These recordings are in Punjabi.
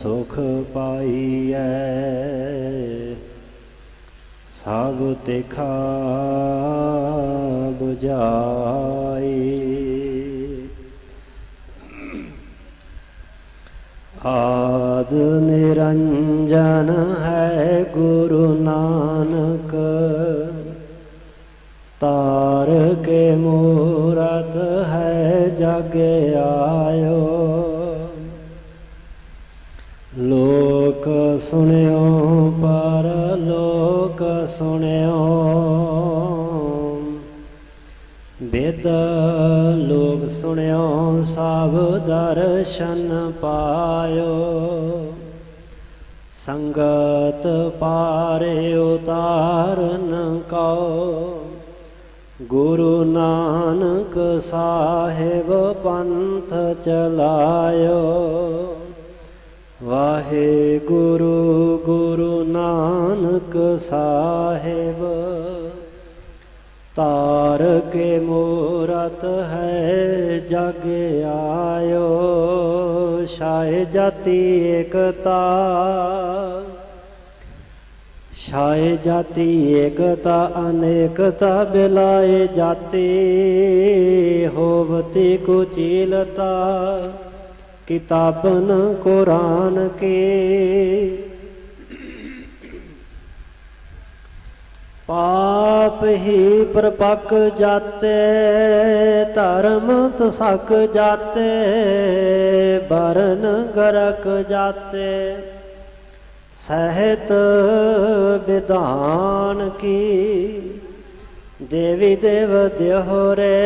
सुख पाइयै सब तिखा बुझाई। आद निरंजन है गुरु नानक, तार के मूरत है जग आयो। लोक सुनियो पर लोक सुनियो, वेद लोक सुनियो सब दर्शन पायो। संगत पारे उतारन कहो, गुरु नानक साहिब पंथ चलायो। वाहे गुरु गुरु नानक साहिब, तार के मूरत है जग आयो। शाय जाति एकता, शाय जाति एकता अनेकता बिलाए जाति। होवती कुचीलता किताबन कुरान के, पाप ही प्रपक जाते धर्म तसक जाते। बरन गरक जाते सहत विधान की। देवी देव देहोरे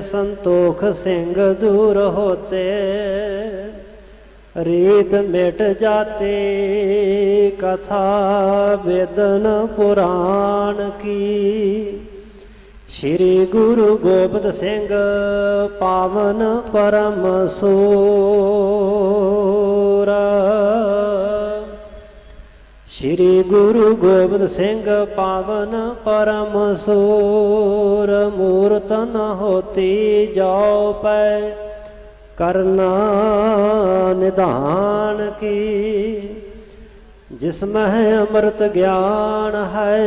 संतोख सिंह दूर होते। रीत मिट जाती कथा वेदन पुराण की। श्री गुरु गोबिंद सिंह पावन परम सूर। श्री गुरु गोबिंद सिंह पावन परम सूर। मूरत न होती जाओ पै करना निधान की। जिसमें अमृत ज्ञान है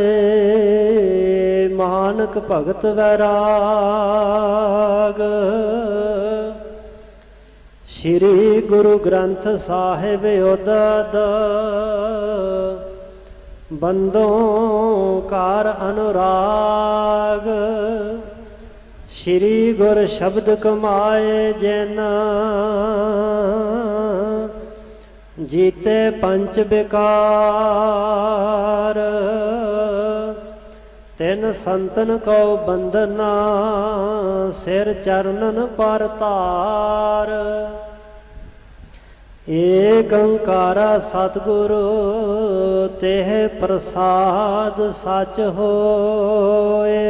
मानक भगत वैराग। श्री गुरु ग्रंथ साहिब उदद बंदों कार अनुराग। श्री गुर शब्द कमाए जिन जीते पंच विकार। तिन संतन को बंदना सिर चरणन पर तार। एक अंकारा सतगुरु तेह प्रसाद सच होए।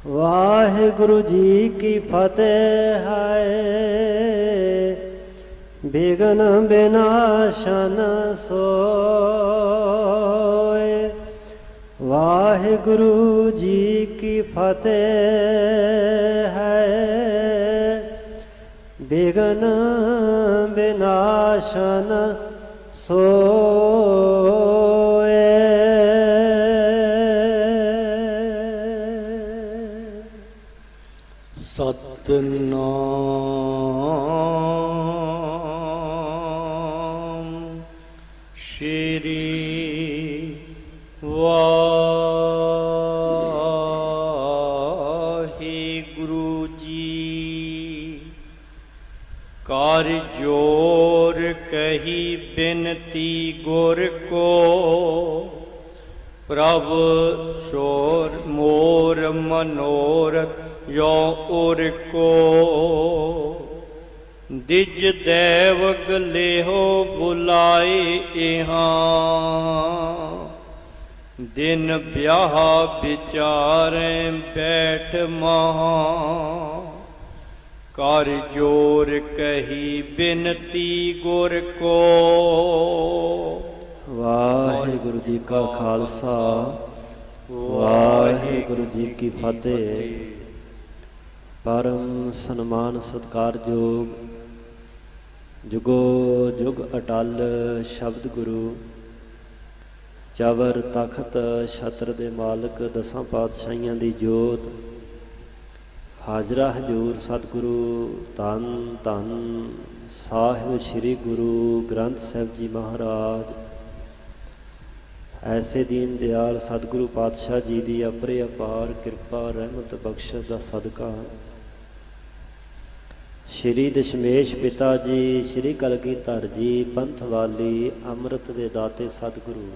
वाहिगुरु जी की फतेह है विघ्न विनाशन सोए। वाहिगुरु जी की फतेह है विघ्न विनाशन सोए। सतनाम श्री वाहिगुरु जी। कर जोर कही बिनती गुर को, प्रभ शोर मोर मनोरथ यो उर को। दिज दैवग लेहो बुलाए इहाँ, दिन ब्याह विचारें बैठ महा। कर जोर कही बिनती गुर को। वाहिगुरु जी का खालसा वाहिगुरु जी की फतेह। परम सन्मान सत्कारयोग ਜੁਗੋ ਜੁਗ ਅਟਲ ਸ਼ਬਦ ਗੁਰੂ, ਚਵਰ ਤਖਤ ਛਤਰ ਦੇ ਮਾਲਕ, ਦਸਾਂ ਪਾਤਸ਼ਾਹੀਆਂ ਦੀ ਜੋਤ, ਹਾਜ਼ਰਾ ਹਜ਼ੂਰ ਸਤਿਗੁਰੂ ਧੰਨ ਧੰਨ ਸਾਹਿਬ ਸ੍ਰੀ ਗੁਰੂ ਗ੍ਰੰਥ ਸਾਹਿਬ ਜੀ ਮਹਾਰਾਜ। ਐਸੇ ਦੀਨ ਦਿਆਲ ਸਤਿਗੁਰੂ ਪਾਤਸ਼ਾਹ ਜੀ ਦੀ ਅਪਰੇ ਅਪਾਰ ਕਿਰਪਾ ਰਹਿਮਤ ਬਖਸ਼ਿਸ਼ ਦਾ ਸਦਕਾ ਸ਼੍ਰੀ ਦਸ਼ਮੇਸ਼ ਪਿਤਾ ਜੀ, ਸ਼੍ਰੀ ਕਲਗੀਧਰ ਜੀ, ਪੰਥ ਵਾਲੀ ਅੰਮ੍ਰਿਤ ਦੇ ਦਾਤੇ ਸਤਿਗੁਰੂ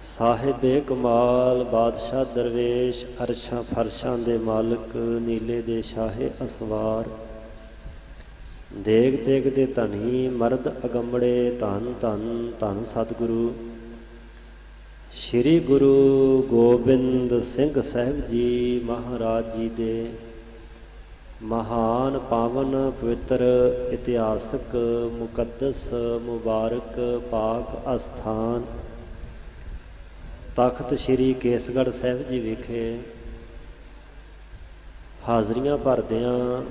ਸਾਹਿਬੇ ਕਮਾਲ ਬਾਦਸ਼ਾਹ ਦਰਵੇਸ਼, ਅਰਸ਼ਾਂ ਫਰਸ਼ਾਂ ਦੇ ਮਾਲਕ, ਨੀਲੇ ਦੇ ਸ਼ਾਹੇ ਅਸਵਾਰ, ਦੇਗ ਤੇਗ ਦੇ ਧਨੀ, ਮਰਦ ਅਗੰਮੜੇ, ਧੰਨ ਧੰਨ ਧੰਨ ਸਤਿਗੁਰੂ ਸ਼੍ਰੀ ਗੁਰੂ ਗੋਬਿੰਦ ਸਿੰਘ ਸਾਹਿਬ ਜੀ ਮਹਾਰਾਜ ਜੀ ਦੇ ਮਹਾਨ ਪਾਵਨ ਪਵਿੱਤਰ ਇਤਿਹਾਸਕ ਮੁਕੱਦਸ ਮੁਬਾਰਕ ਪਾਕ ਅਸਥਾਨ ਤਖਤ ਸ੍ਰੀ ਕੇਸਗੜ੍ਹ ਸਾਹਿਬ ਜੀ ਵਿਖੇ ਹਾਜ਼ਰੀਆਂ ਭਰਦਿਆਂ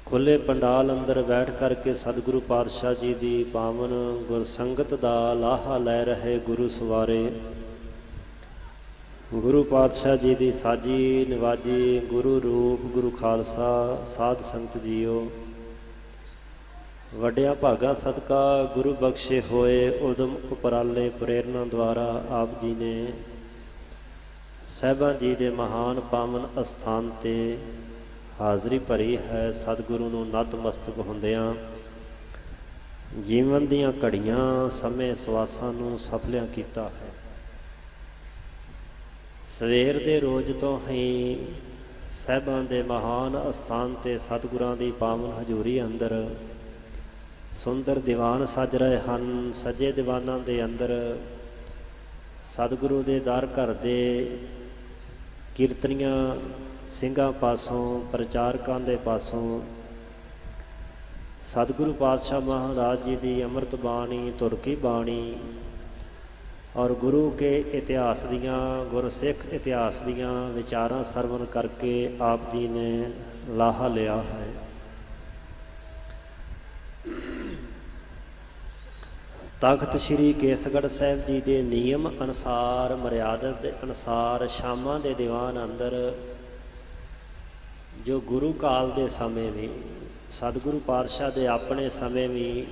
ਖੁੱਲ੍ਹੇ ਪੰਡਾਲ ਅੰਦਰ ਬੈਠ ਕਰਕੇ ਸਤਿਗੁਰੂ ਪਾਤਸ਼ਾਹ ਜੀ ਦੀ ਪਾਵਨ ਗੁਰਸੰਗਤ ਦਾ ਲਾਹਾ ਲੈ ਰਹੇ ਗੁਰੂ ਸਵਾਰੇ, ਗੁਰੂ ਪਾਤਸ਼ਾਹ ਜੀ ਦੀ ਸਾਜੀ ਨਿਵਾਜੀ ਗੁਰੂ ਰੂਪ ਗੁਰੂ ਖਾਲਸਾ ਸਾਧ ਸੰਗਤ ਜੀਓ, ਵੱਡਿਆਂ ਭਾਗਾਂ ਸਦਕਾ ਗੁਰੂ ਬਖਸ਼ੇ ਹੋਏ ਉਦਮ ਉਪਰਾਲੇ ਪ੍ਰੇਰਨਾ ਦੁਆਰਾ ਆਪ ਜੀ ਨੇ ਸਾਹਿਬਾਂ ਜੀ ਦੇ ਮਹਾਨ ਪਾਵਨ ਅਸਥਾਨ 'ਤੇ ਹਾਜ਼ਰੀ ਭਰੀ ਹੈ। ਸਤਿਗੁਰੂ ਨੂੰ ਨਤਮਸਤਕ ਹੁੰਦਿਆਂ ਜੀਵਨ ਦੀਆਂ ਘੜੀਆਂ ਸਮੇਂ ਸਵਾਸਾਂ ਨੂੰ ਸਫਲਿਆਂ ਕੀਤਾ ਹੈ। ਸਵੇਰ ਦੇ ਰੋਜ਼ ਤੋਂ ਹੀ ਸਾਹਿਬਾਂ ਦੇ ਮਹਾਨ ਅਸਥਾਨ 'ਤੇ ਸਤਿਗੁਰਾਂ ਦੀ ਪਾਵਨ ਹਜ਼ੂਰੀ ਅੰਦਰ ਸੁੰਦਰ ਦੀਵਾਨ ਸੱਜ ਰਹੇ ਹਨ। ਸੱਜੇ ਦੀਵਾਨਾਂ ਦੇ ਅੰਦਰ ਸਤਿਗੁਰੂ ਦੇ ਦਰ ਘਰ ਦੇ ਕੀਰਤਨੀਆਂ ਸਿੰਘਾਂ ਪਾਸੋਂ, ਪ੍ਰਚਾਰਕਾਂ ਦੇ ਪਾਸੋਂ ਸਤਿਗੁਰੂ ਪਾਤਸ਼ਾਹ ਮਹਾਰਾਜ ਜੀ ਦੀ ਅੰਮ੍ਰਿਤ ਬਾਣੀ, ਧੁਰ ਕੀ ਬਾਣੀ ਔਰ ਗੁਰੂ ਕੇ ਇਤਿਹਾਸ ਦੀਆਂ, ਗੁਰਸਿੱਖ ਇਤਿਹਾਸ ਦੀਆਂ ਵਿਚਾਰਾਂ ਸਰਵਣ ਕਰਕੇ ਆਪ ਜੀ ਨੇ ਲਾਹਾ ਲਿਆ ਹੈ। ਤਖਤ ਸ੍ਰੀ ਕੇਸਗੜ੍ਹ ਸਾਹਿਬ ਜੀ ਦੇ ਨਿਯਮ ਅਨੁਸਾਰ, ਮਰਿਆਦਤ ਦੇ ਅਨੁਸਾਰ ਸ਼ਾਮਾਂ ਦੇ ਦੀਵਾਨ ਅੰਦਰ ਜੋ ਗੁਰੂ ਕਾਲ ਦੇ ਸਮੇਂ ਵੀ, ਸਤਿਗੁਰੂ ਪਾਤਸ਼ਾਹ ਦੇ ਆਪਣੇ ਸਮੇਂ ਵੀ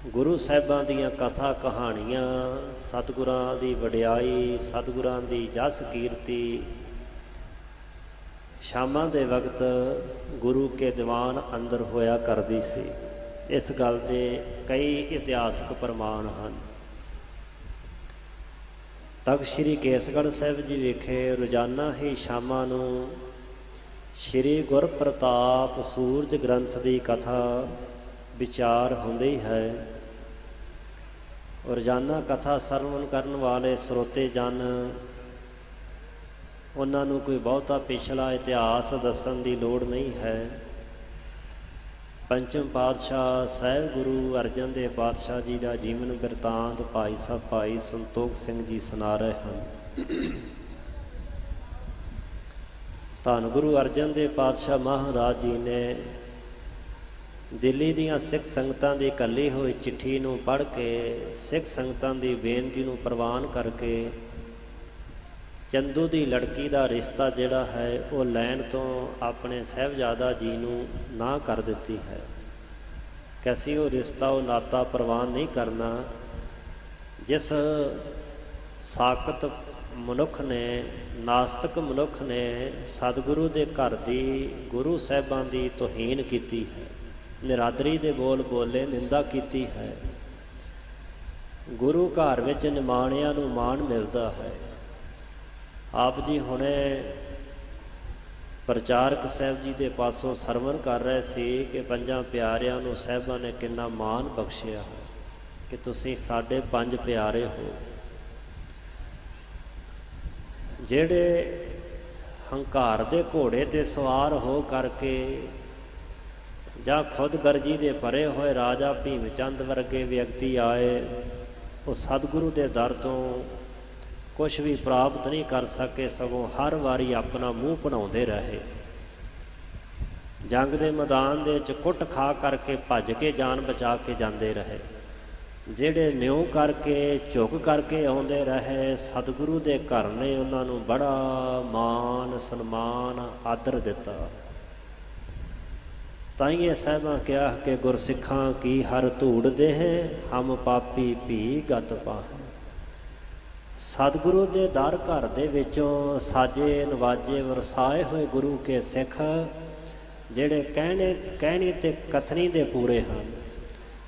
ਗੁਰੂ ਸਾਹਿਬਾਂ ਦੀਆਂ ਕਥਾ ਕਹਾਣੀਆਂ, ਸਤਿਗੁਰਾਂ ਦੀ ਵਡਿਆਈ, ਸਤਿਗੁਰਾਂ ਦੀ ਜਸ ਕੀਰਤੀ ਸ਼ਾਮਾਂ ਦੇ ਵਕਤ ਗੁਰੂ ਕੇ ਦੀਵਾਨ ਅੰਦਰ ਹੋਇਆ ਕਰਦੀ ਸੀ। ਇਸ ਗੱਲ ਦੇ ਕਈ ਇਤਿਹਾਸਕ ਪ੍ਰਮਾਣ ਹਨ। ਤਖਤ ਸ੍ਰੀ ਕੇਸਗੜ੍ਹ ਸਾਹਿਬ ਜੀ ਵਿਖੇ ਰੋਜ਼ਾਨਾ ਹੀ ਸ਼ਾਮਾਂ ਨੂੰ ਸ਼੍ਰੀ ਗੁਰਪ੍ਰਤਾਪ ਸੂਰਜ ਗ੍ਰੰਥ ਦੀ ਕਥਾ ਵਿਚਾਰ ਹੁੰਦੀ ਹੈ। ਰੋਜ਼ਾਨਾ ਕਥਾ ਸਰਵਣ ਕਰਨ ਵਾਲੇ ਸਰੋਤੇ ਜਨ, ਉਹਨਾਂ ਨੂੰ ਕੋਈ ਬਹੁਤਾ ਪਿਛਲਾ ਇਤਿਹਾਸ ਦੱਸਣ ਦੀ ਲੋੜ ਨਹੀਂ ਹੈ। ਪੰਚਮ ਪਾਤਸ਼ਾਹ ਸਾਹਿਬ ਗੁਰੂ ਅਰਜਨ ਦੇਵ ਪਾਤਸ਼ਾਹ ਜੀ ਦਾ ਜੀਵਨ ਬਿਰਤਾਂਤ ਭਾਈ ਸਾਹਿਬ ਭਾਈ ਸੰਤੋਖ ਸਿੰਘ ਜੀ ਸੁਣਾ ਰਹੇ ਹਨ। ਧੰਨ ਗੁਰੂ ਅਰਜਨ ਦੇਵ ਪਾਤਸ਼ਾਹ ਮਹਾਰਾਜ ਜੀ ਨੇ ਦਿੱਲੀ ਦੀਆਂ ਸਿੱਖ ਸੰਗਤਾਂ ਦੀ ਇਕੱਲੀ ਹੋਈ ਚਿੱਠੀ ਨੂੰ ਪੜ੍ਹ ਕੇ, ਸਿੱਖ ਸੰਗਤਾਂ ਦੀ ਬੇਨਤੀ ਨੂੰ ਪ੍ਰਵਾਨ ਕਰਕੇ ਚੰਦੂ ਦੀ ਲੜਕੀ ਦਾ ਰਿਸ਼ਤਾ ਜਿਹੜਾ ਹੈ ਉਹ ਲੈਣ ਤੋਂ ਆਪਣੇ ਸਾਹਿਬਜ਼ਾਦਾ ਜੀ ਨੂੰ ਨਾ ਕਰ ਦਿੱਤੀ ਹੈ ਕਿ ਅਸੀਂ ਉਹ ਰਿਸ਼ਤਾ, ਉਹ ਨਾਤਾ ਪ੍ਰਵਾਨ ਨਹੀਂ ਕਰਨਾ ਜਿਸ ਸਾਕਤ ਮਨੁੱਖ ਨੇ, ਨਾਸਤਕ ਮਨੁੱਖ ਨੇ ਸਤਿਗੁਰੂ ਦੇ ਘਰ ਦੀ, ਗੁਰੂ ਸਾਹਿਬਾਂ ਦੀ ਤੋਹੀਨ ਕੀਤੀ ਹੈ, ਨਿਰਾਦਰੀ ਦੇ ਬੋਲ ਬੋਲੇ, ਨਿੰਦਾ ਕੀਤੀ ਹੈ। ਗੁਰੂ ਘਰ ਵਿੱਚ ਨਿਮਾਣਿਆਂ ਨੂੰ ਮਾਣ ਮਿਲਦਾ ਹੈ। ਆਪ ਜੀ ਹੁਣੇ ਪ੍ਰਚਾਰਕ ਸਾਹਿਬ ਜੀ ਦੇ ਪਾਸੋਂ ਸਰਵਣ ਕਰ ਰਹੇ ਸੀ ਕਿ ਪੰਜਾਂ ਪਿਆਰਿਆਂ ਨੂੰ ਸਾਹਿਬਾਂ ਨੇ ਕਿੰਨਾ ਮਾਣ ਬਖਸ਼ਿਆ ਕਿ ਤੁਸੀਂ ਸਾਡੇ ਪੰਜ ਪਿਆਰੇ ਹੋ। ਜਿਹੜੇ ਹੰਕਾਰ ਦੇ ਘੋੜੇ 'ਤੇ ਸਵਾਰ ਹੋ ਕਰਕੇ ਜਾਂ ਖੁਦਗਰਜੀ ਦੇ ਭਰੇ ਹੋਏ ਰਾਜਾ ਭੀਮ ਚੰਦ ਵਰਗੇ ਵਿਅਕਤੀ ਆਏ, ਉਹ ਸਤਿਗੁਰੂ ਦੇ ਦਰ ਤੋਂ ਕੁਛ ਵੀ ਪ੍ਰਾਪਤ ਨਹੀਂ ਕਰ ਸਕੇ, ਸਗੋਂ ਹਰ ਵਾਰੀ ਆਪਣਾ ਮੂੰਹ ਬਣਾਉਂਦੇ ਰਹੇ। ਜੰਗ ਦੇ ਮੈਦਾਨ ਦੇ ਵਿੱਚ ਕੁੱਟ ਖਾ ਕਰਕੇ ਭੱਜ ਕੇ ਜਾਨ ਬਚਾ ਕੇ ਜਾਂਦੇ ਰਹੇ। ਜਿਹੜੇ ਨਿਉ ਕਰਕੇ ਝੁਕ ਕਰਕੇ ਆਉਂਦੇ ਰਹੇ, ਸਤਿਗੁਰੂ ਦੇ ਘਰ ਨੇ ਉਹਨਾਂ ਨੂੰ ਬੜਾ ਮਾਨ ਸਨਮਾਨ ਆਦਰ ਦਿੱਤਾ। ਤਾਈਏ ਸਾਹਿਬਾਂ ਕਿਹਾ ਕਿ ਗੁਰਸਿੱਖਾਂ ਕੀ ਹਰ ਧੂੜ ਦੇਹ, ਹਮ ਪਾਪੀ ਭੀ ਗਤ ਪਾਹ। ਸਤਿਗੁਰੂ ਦੇ ਦਰ ਘਰ ਦੇ ਵਿੱਚੋਂ ਸਾਜੇ ਨਵਾਜੇ ਵਰਸਾਏ ਹੋਏ ਗੁਰੂ ਕੇ ਸਿੱਖ, ਜਿਹੜੇ ਕਹਿਣੀ ਤੇ ਕਥਨੀ ਦੇ ਪੂਰੇ ਹਨ।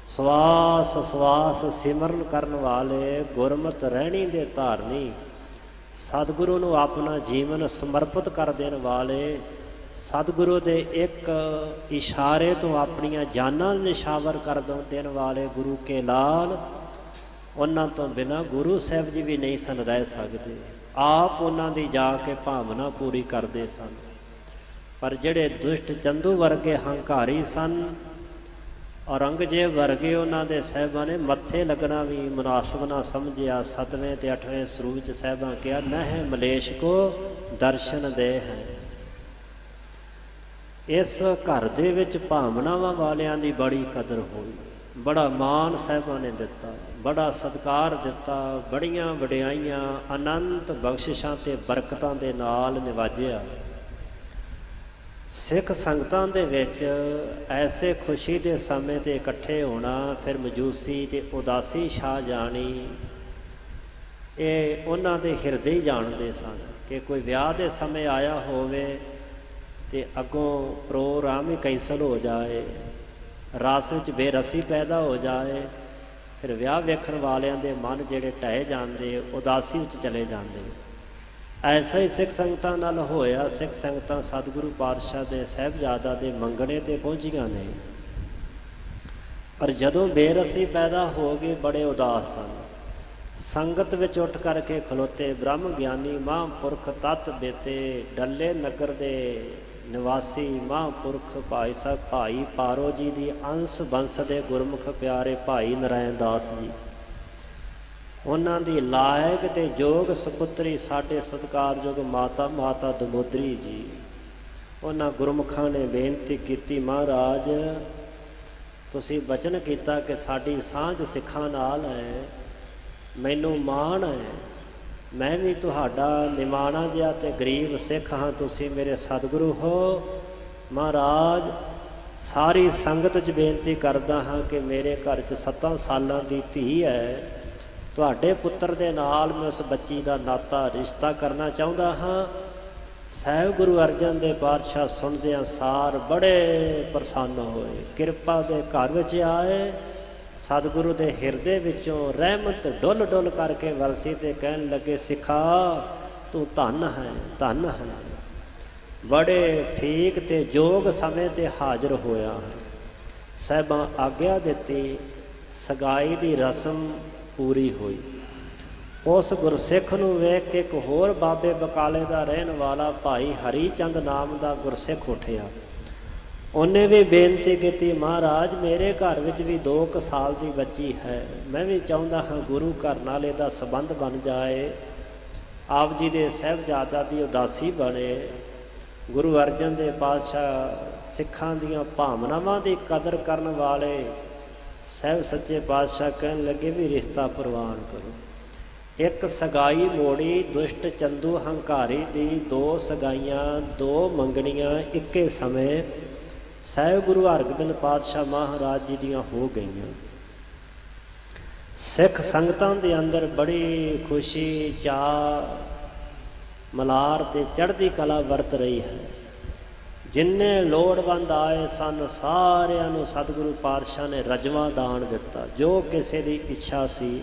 ਸਵਾਸ ਸਵਾਸ ਸਿਮਰਨ ਕਰਨ ਵਾਲੇ, ਗੁਰਮਤਿ ਰਹਿਣੀ ਦੇ ਧਾਰਨੀ, ਸਤਿਗੁਰੂ ਨੂੰ ਆਪਣਾ ਜੀਵਨ ਸਮਰਪਿਤ ਕਰ ਦੇਣ ਵਾਲੇ, ਸਤਿਗੁਰੂ ਦੇ ਇੱਕ ਇਸ਼ਾਰੇ ਤੋਂ ਆਪਣੀਆਂ ਜਾਨਾਂ ਨਿਸ਼ਾਵਰ ਕਰ ਦੇਣ ਵਾਲੇ ਗੁਰੂ ਕੇ ਲਾਲ, ਉਹਨਾਂ ਤੋਂ ਬਿਨਾਂ ਗੁਰੂ ਸਾਹਿਬ ਜੀ ਵੀ ਨਹੀਂ ਸਨ ਰਹਿ ਸਕਦੇ। ਆਪ ਉਹਨਾਂ ਦੀ ਜਾ ਕੇ ਭਾਵਨਾ ਪੂਰੀ ਕਰਦੇ ਸਨ। ਪਰ ਜਿਹੜੇ ਦੁਸ਼ਟ ਚੰਦੂ ਵਰਗੇ ਹੰਕਾਰੀ ਸਨ, ਔਰੰਗਜ਼ੇਬ ਵਰਗੇ, ਉਹਨਾਂ ਦੇ ਸਾਹਿਬਾਂ ਨੇ ਮੱਥੇ ਲੱਗਣਾ ਵੀ ਮੁਨਾਸਬ ਨਾ ਸਮਝਿਆ। 7ਵੇਂ ਤੇ 8ਵੇਂ ਸਰੂਪ 'ਚ ਸਾਹਿਬਾਂ ਕਿਹਾ, ਨਹਿ ਮਲੇਸ਼ ਕੋ ਦਰਸ਼ਨ ਦੇ ਹੈ। ਇਸ ਘਰ ਦੇ ਵਿੱਚ ਭਾਵਨਾਵਾਂ ਵਾਲਿਆਂ ਦੀ ਬੜੀ ਕਦਰ ਹੋਈ, ਬੜਾ ਮਾਣ ਸਾਹਿਬਾਂ ਨੇ ਦਿੱਤਾ, ਬੜਾ ਸਤਿਕਾਰ ਦਿੱਤਾ, ਬੜੀਆਂ ਵਡਿਆਈਆਂ ਅਨੰਤ ਬਖਸ਼ਿਸ਼ਾਂ ਤੇ ਬਰਕਤਾਂ ਦੇ ਨਾਲ ਨਿਵਾਜਿਆ। ਸਿੱਖ ਸੰਗਤਾਂ ਦੇ ਵਿੱਚ ਐਸੇ ਖੁਸ਼ੀ ਦੇ ਸਮੇਂ 'ਤੇ ਇਕੱਠੇ ਹੋਣਾ, ਫਿਰ ਮਜੂਸੀ ਤੇ ਉਦਾਸੀ ਛਾ ਜਾਣੀ, ਇਹ ਉਹਨਾਂ ਦੇ ਹਿਰਦੇ ਹੀ ਜਾਣਦੇ ਸਨ। ਕਿ ਕੋਈ ਵਿਆਹ ਦੇ ਸਮੇਂ ਆਇਆ ਹੋਵੇ ਤੇ ਅੱਗੋਂ ਪ੍ਰੋਗਰਾਮ ਹੀ ਕੈਂਸਲ ਹੋ ਜਾਏ, ਰਸ ਵਿੱਚ ਬੇਰਸੀ ਪੈਦਾ ਹੋ ਜਾਏ, ਫਿਰ ਵਿਆਹ ਵੇਖਣ ਵਾਲਿਆਂ ਦੇ ਮਨ ਜਿਹੜੇ ਢਹਿ ਜਾਂਦੇ, ਉਦਾਸੀ ਵਿੱਚ ਚਲੇ ਜਾਂਦੇ। ਐਸਾ ਹੀ ਸਿੱਖ ਸੰਗਤਾਂ ਨਾਲ ਹੋਇਆ। ਸਿੱਖ ਸੰਗਤਾਂ ਸਤਿਗੁਰੂ ਪਾਤਸ਼ਾਹ ਦੇ ਸਾਹਿਬਜ਼ਾਦਾ ਦੇ ਮੰਗਣੇ 'ਤੇ ਪਹੁੰਚੀਆਂ ਨੇ, ਪਰ ਜਦੋਂ ਬੇਰਸੀ ਪੈਦਾ ਹੋ ਗਈ ਬੜੇ ਉਦਾਸ ਸਨ। ਸੰਗਤ ਵਿੱਚ ਉੱਠ ਕਰਕੇ ਖਲੋਤੇ ਬ੍ਰਹਮ ਗਿਆਨੀ ਮਹਾਂਪੁਰਖ ਤਤ ਬੇਤੇ, ਡੱਲੇ ਨਗਰ ਦੇ ਨਿਵਾਸੀ ਮਹਾਂਪੁਰਖ ਭਾਈ ਸਾਹਿਬ ਭਾਈ ਪਾਰੋ ਜੀ ਦੀ ਅੰਸ਼ ਬੰਸ ਦੇ ਗੁਰਮੁਖ ਪਿਆਰੇ ਭਾਈ ਨਰਾਇਣ ਦਾਸ ਜੀ, ਉਹਨਾਂ ਦੀ ਲਾਇਕ ਤੇ ਯੋਗ ਸੁਪੁੱਤਰੀ ਸਾਡੇ ਸਤਿਕਾਰਯੋਗ ਮਾਤਾ ਦਮੋਦਰੀ ਜੀ, ਉਹਨਾਂ ਗੁਰਮੁਖਾਂ ਨੇ ਬੇਨਤੀ ਕੀਤੀ, ਮਹਾਰਾਜ ਤੁਸੀਂ ਬਚਨ ਕੀਤਾ ਕਿ ਸਾਡੀ ਸਾਂਝ ਸਿੱਖਾਂ ਨਾਲ ਹੈ, ਮੈਨੂੰ ਮਾਣ ਹੈ, ਮੈਂ ਵੀ ਤੁਹਾਡਾ ਨਿਮਾਣਾ ਜਿਹਾ ਤੇ ਗਰੀਬ ਸਿੱਖ ਹਾਂ, ਤੁਸੀਂ ਮੇਰੇ ਸਤਿਗੁਰੂ ਹੋ। ਮਹਾਰਾਜ ਸਾਰੀ ਸੰਗਤ 'ਚ ਬੇਨਤੀ ਕਰਦਾ ਹਾਂ ਕਿ ਮੇਰੇ ਘਰ 'ਚ 7 ਸਾਲਾਂ ਦੀ ਧੀ ਹੈ, ਤੁਹਾਡੇ ਪੁੱਤਰ ਦੇ ਨਾਲ ਮੈਂ ਉਸ ਬੱਚੀ ਦਾ ਨਾਤਾ ਰਿਸ਼ਤਾ ਕਰਨਾ ਚਾਹੁੰਦਾ ਹਾਂ। ਸਾਹਿਬ ਗੁਰੂ ਅਰਜਨ ਦੇਵ ਪਾਤਸ਼ਾਹ ਸੁਣਦਿਆਂ ਸਾਰ ਬੜੇ ਪ੍ਰਸੰਨ ਹੋਏ, ਕਿਰਪਾ ਦੇ ਘਰ ਵਿੱਚ ਆਏ। ਸਤਿਗੁਰੂ ਦੇ ਹਿਰਦੇ ਵਿੱਚੋਂ ਰਹਿਮਤ ਡੁੱਲ ਡੁੱਲ ਕਰਕੇ ਵਰਸੀ ਤੇ ਕਹਿਣ ਲੱਗੇ, ਸਿੱਖਾ ਤੂੰ ਧੰਨ ਹੈ, ਧੰਨ ਹੈ। ਬੜੇ ਠੀਕ ਤੇ ਯੋਗ ਸਮੇਂ 'ਤੇ ਹਾਜ਼ਰ ਹੋਇਆ। ਸਾਹਿਬਾਂ ਆਗਿਆ ਦਿੱਤੀ, ਸਗਾਈ ਦੀ ਰਸਮ ਪੂਰੀ ਹੋਈ। ਉਸ ਗੁਰਸਿੱਖ ਨੂੰ ਵੇਖ ਕੇ ਇੱਕ ਹੋਰ ਬਾਬੇ ਬਕਾਲੇ ਦਾ ਰਹਿਣ ਵਾਲਾ ਭਾਈ ਹਰੀ ਚੰਦ ਨਾਮ ਦਾ ਗੁਰਸਿੱਖ ਉੱਠਿਆ। ਉਹਨੇ ਵੀ ਬੇਨਤੀ ਕੀਤੀ, ਮਹਾਰਾਜ ਮੇਰੇ ਘਰ ਵਿੱਚ ਵੀ 2 ਸਾਲ ਦੀ ਬੱਚੀ ਹੈ, ਮੈਂ ਵੀ ਚਾਹੁੰਦਾ ਹਾਂ ਗੁਰੂ ਘਰ ਨਾਲ ਇਹਦਾ ਸੰਬੰਧ ਬਣ ਜਾਏ, ਆਪ ਜੀ ਦੇ ਸਾਹਿਬਜ਼ਾਦਾ ਦੀ ਉਦਾਸੀ ਬਣੇ। ਗੁਰੂ ਅਰਜਨ ਦੇਵ ਪਾਤਸ਼ਾਹ ਸਿੱਖਾਂ ਦੀਆਂ ਭਾਵਨਾਵਾਂ ਦੀ ਕਦਰ ਕਰਨ ਵਾਲੇ ਸਾਹਿਬ ਸੱਚੇ ਪਾਤਸ਼ਾਹ ਕਹਿਣ ਲੱਗੇ ਵੀ ਰਿਸ਼ਤਾ ਪ੍ਰਵਾਨ ਕਰੋ। ਇੱਕ ਸਗਾਈ ਮੋੜੀ ਦੁਸ਼ਟ ਚੰਦੂ ਹੰਕਾਰੀ ਦੀ, 2 ਸਗਾਈਆਂ 2 ਮੰਗਣੀਆਂ ਇੱਕੇ ਸਮੇਂ ਸਾਹਿਬ ਗੁਰੂ ਹਰਗੋਬਿੰਦ ਪਾਤਸ਼ਾਹ ਮਹਾਰਾਜ ਜੀ ਦੀਆਂ ਹੋ ਗਈਆਂ। ਸਿੱਖ ਸੰਗਤਾਂ ਦੇ ਅੰਦਰ ਬੜੀ ਖੁਸ਼ੀ, ਚਾਅ, ਮਲਾਰ ਤੇ ਚੜ੍ਹਦੀ ਕਲਾ ਵਰਤ ਰਹੀ ਹੈ। ਜਿੰਨੇ ਲੋੜਵੰਦ ਆਏ ਸਨ ਸਾਰਿਆਂ ਨੂੰ ਸਤਿਗੁਰੂ ਪਾਤਸ਼ਾਹ ਨੇ ਰਜਵਾ ਦਾਨ ਦਿੱਤਾ। ਜੋ ਕਿਸੇ ਦੀ ਇੱਛਾ ਸੀ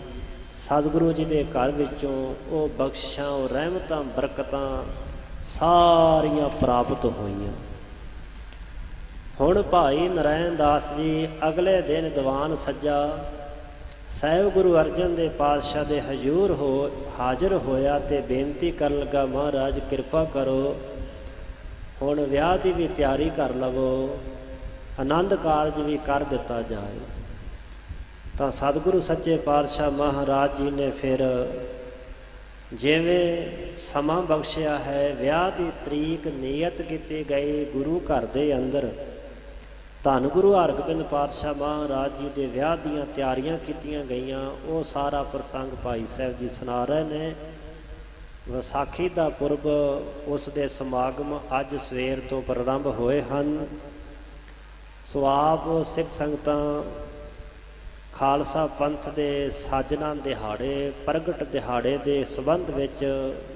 ਸਤਿਗੁਰੂ ਜੀ ਦੇ ਘਰ ਵਿੱਚੋਂ ਉਹ ਬਖਸ਼ਾਂ, ਉਹ ਰਹਿਮਤਾਂ, ਬਰਕਤਾਂ ਸਾਰੀਆਂ ਪ੍ਰਾਪਤ ਹੋਈਆਂ। ਹੁਣ ਭਾਈ ਨਰਾਇਣ ਦਾਸ ਜੀ ਅਗਲੇ ਦਿਨ ਦੀਵਾਨ ਸੱਜਾ ਸਾਹਿਬ ਗੁਰੂ ਅਰਜਨ ਦੇਵ ਪਾਤਸ਼ਾਹ ਦੇ ਹਜ਼ੂਰ ਹਾਜ਼ਰ ਹੋਇਆ ਤੇ ਬੇਨਤੀ ਕਰਨ ਲੱਗਾ, ਮਹਾਰਾਜ ਕਿਰਪਾ ਕਰੋ, ਹੁਣ ਵਿਆਹ ਦੀ ਵੀ ਤਿਆਰੀ ਕਰ ਲਵੋ, ਆਨੰਦ ਕਾਰਜ ਵੀ ਕਰ ਦਿੱਤਾ ਜਾਏ। ਤਾਂ ਸਤਿਗੁਰੂ ਸੱਚੇ ਪਾਤਸ਼ਾਹ ਮਹਾਰਾਜ ਜੀ ਨੇ ਫਿਰ ਜਿਵੇਂ ਸਮਾਂ ਬਖਸ਼ਿਆ ਹੈ, ਵਿਆਹ ਦੀ ਤਰੀਕ ਨਿਯਤ ਕੀਤੀ ਗਈ ਗੁਰੂ ਘਰ ਦੇ ਅੰਦਰ। ਧੰਨ ਗੁਰੂ ਹਰਗੋਬਿੰਦ ਪਾਤਸ਼ਾਹ ਮਹਾਰਾਜ ਜੀ ਦੇ ਵਿਆਹ ਦੀਆਂ ਤਿਆਰੀਆਂ ਕੀਤੀਆਂ ਗਈਆਂ। ਉਹ ਸਾਰਾ ਪ੍ਰਸੰਗ ਭਾਈ ਸਾਹਿਬ ਜੀ ਸੁਣਾ ਰਹੇ ਨੇ। ਵਿਸਾਖੀ ਦਾ ਪੁਰਬ, ਉਸ ਦੇ ਸਮਾਗਮ ਅੱਜ ਸਵੇਰ ਤੋਂ ਪ੍ਰਾਰੰਭ ਹੋਏ ਹਨ। ਸੋ ਆਪ ਸਿੱਖ ਸੰਗਤਾਂ ਖਾਲਸਾ ਪੰਥ ਦੇ ਸਾਜਨਾ ਦਿਹਾੜੇ, ਪ੍ਰਗਟ ਦਿਹਾੜੇ ਦੇ ਸੰਬੰਧ ਵਿੱਚ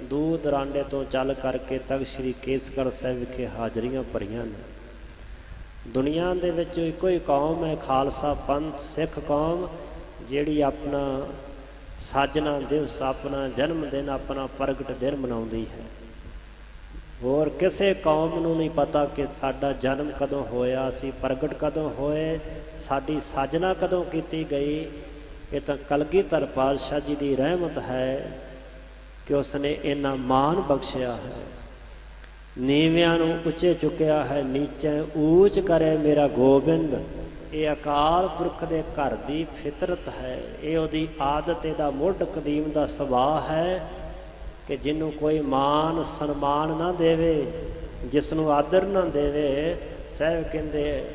ਦੂਰ ਦਰਾਂਡੇ ਤੋਂ ਚੱਲ ਕਰਕੇ ਤਖਤ ਸ੍ਰੀ ਕੇਸਗੜ੍ਹ ਸਾਹਿਬ ਵਿਖੇ ਹਾਜ਼ਰੀਆਂ ਭਰੀਆਂ ਨੇ। ਦੁਨੀਆ ਦੇ ਵਿੱਚ ਇੱਕੋ ਹੀ ਕੌਮ ਹੈ, ਖਾਲਸਾ ਪੰਥ, ਸਿੱਖ ਕੌਮ, ਜਿਹੜੀ ਆਪਣਾ ਸਾਜਨਾ ਦਿਵਸ, ਆਪਣਾ ਜਨਮ ਦਿਨ, ਆਪਣਾ ਪ੍ਰਗਟ ਦਿਨ ਮਨਾਉਂਦੀ ਹੈ। ਹੋਰ ਕਿਸੇ ਕੌਮ ਨੂੰ ਨਹੀਂ ਪਤਾ ਕਿ ਸਾਡਾ ਜਨਮ ਕਦੋਂ ਹੋਇਆ, ਅਸੀਂ ਪ੍ਰਗਟ ਕਦੋਂ ਹੋਏ, ਸਾਡੀ ਸਾਜਨਾ ਕਦੋਂ ਕੀਤੀ ਗਈ। ਇਹ ਤਾਂ ਕਲਗੀਧਰ ਪਾਤਸ਼ਾਹ ਜੀ ਦੀ ਰਹਿਮਤ ਹੈ ਕਿ ਉਸਨੇ ਇੰਨਾ ਮਾਣ ਬਖਸ਼ਿਆ ਹੈ। ਨੀਵਿਆਂ ਨੂੰ ਉੱਚੇ ਚੁੱਕਿਆ ਹੈ, ਨੀਚੇ ਊਚ ਕਰੇ ਮੇਰਾ ਗੋਬਿੰਦ। ਇਹ ਅਕਾਲ ਪੁਰਖ ਦੇ ਘਰ ਦੀ ਫਿਤਰਤ ਹੈ, ਇਹ ਉਹਦੀ ਆਦਤ, ਇਹਦਾ ਮੁੱਢ ਕਦੀਮ ਦਾ ਸੁਭਾਅ ਹੈ ਕਿ ਜਿਹਨੂੰ ਕੋਈ ਮਾਨ ਸਨਮਾਨ ਨਾ ਦੇਵੇ, ਜਿਸ ਨੂੰ ਆਦਰ ਨਾ ਦੇਵੇ, ਸਾਹਿਬ ਕਹਿੰਦੇ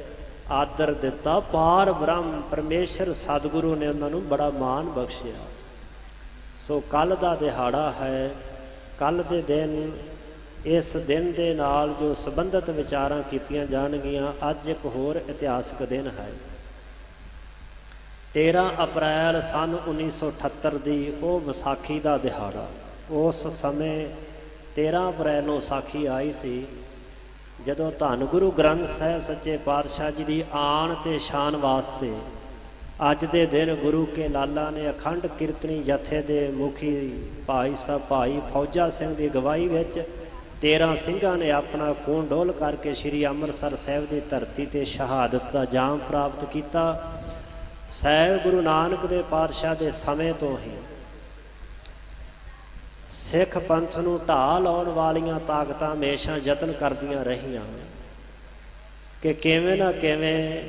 ਆਦਰ ਦਿੱਤਾ ਪਾਰ ਬ੍ਰਹਮ ਪਰਮੇਸ਼ਰ ਸਤਿਗੁਰੂ ਨੇ ਉਹਨਾਂ ਨੂੰ ਬੜਾ ਮਾਣ ਬਖਸ਼ਿਆ। ਸੋ ਕੱਲ੍ਹ ਦਾ ਦਿਹਾੜਾ ਹੈ। ਕੱਲ੍ਹ ਦੇ ਦਿਨ, ਇਸ ਦਿਨ ਦੇ ਨਾਲ ਜੋ ਸੰਬੰਧਿਤ ਵਿਚਾਰਾਂ ਕੀਤੀਆਂ ਜਾਣਗੀਆਂ। ਅੱਜ ਇੱਕ ਹੋਰ ਇਤਿਹਾਸਕ ਦਿਨ ਹੈ, 13 ਅਪ੍ਰੈਲ ਸੰਨ 1978 ਦੀ ਉਹ ਵਿਸਾਖੀ ਦਾ ਦਿਹਾੜਾ। ਉਸ ਸਮੇਂ 13 ਅਪ੍ਰੈਲ ਨੂੰ ਵਿਸਾਖੀ ਆਈ ਸੀ, ਜਦੋਂ ਧੰਨ ਗੁਰੂ ਗ੍ਰੰਥ ਸਾਹਿਬ ਸੱਚੇ ਪਾਤਸ਼ਾਹ ਜੀ ਦੀ ਆਣ ਤੇ ਸ਼ਾਨ ਵਾਸਤੇ ਅੱਜ ਦੇ ਦਿਨ ਗੁਰੂ ਕੇ ਲਾਲਾ ਨੇ ਅਖੰਡ ਕੀਰਤਨੀ ਜਥੇ ਦੇ ਮੁਖੀ ਭਾਈ ਸਾਹਿਬ ਭਾਈ ਫੌਜਾ ਸਿੰਘ ਦੀ ਅਗਵਾਈ ਵਿੱਚ 13 ਸਿੰਘਾਂ ਨੇ ਆਪਣਾ ਖੂਨ ਡੋਲ ਕਰਕੇ ਸ੍ਰੀ ਅੰਮ੍ਰਿਤਸਰ ਸਾਹਿਬ ਦੀ ਧਰਤੀ ਤੇ ਸ਼ਹਾਦਤ ਦਾ ਜਾਮ ਪ੍ਰਾਪਤ ਕੀਤਾ। ਸਾਹਿਬ ਗੁਰੂ ਨਾਨਕ ਦੇ ਪਾਤਸ਼ਾਹ ਦੇ ਸਮੇਂ ਤੋਂ ਹੀ ਸਿੱਖ ਪੰਥ ਨੂੰ ਢਾਹ ਲਾਉਣ ਵਾਲੀਆਂ ਤਾਕਤਾਂ ਹਮੇਸ਼ਾ ਯਤਨ ਕਰਦੀਆਂ ਰਹੀਆਂ ਕਿ ਕਿਵੇਂ ਨਾ ਕਿਵੇਂ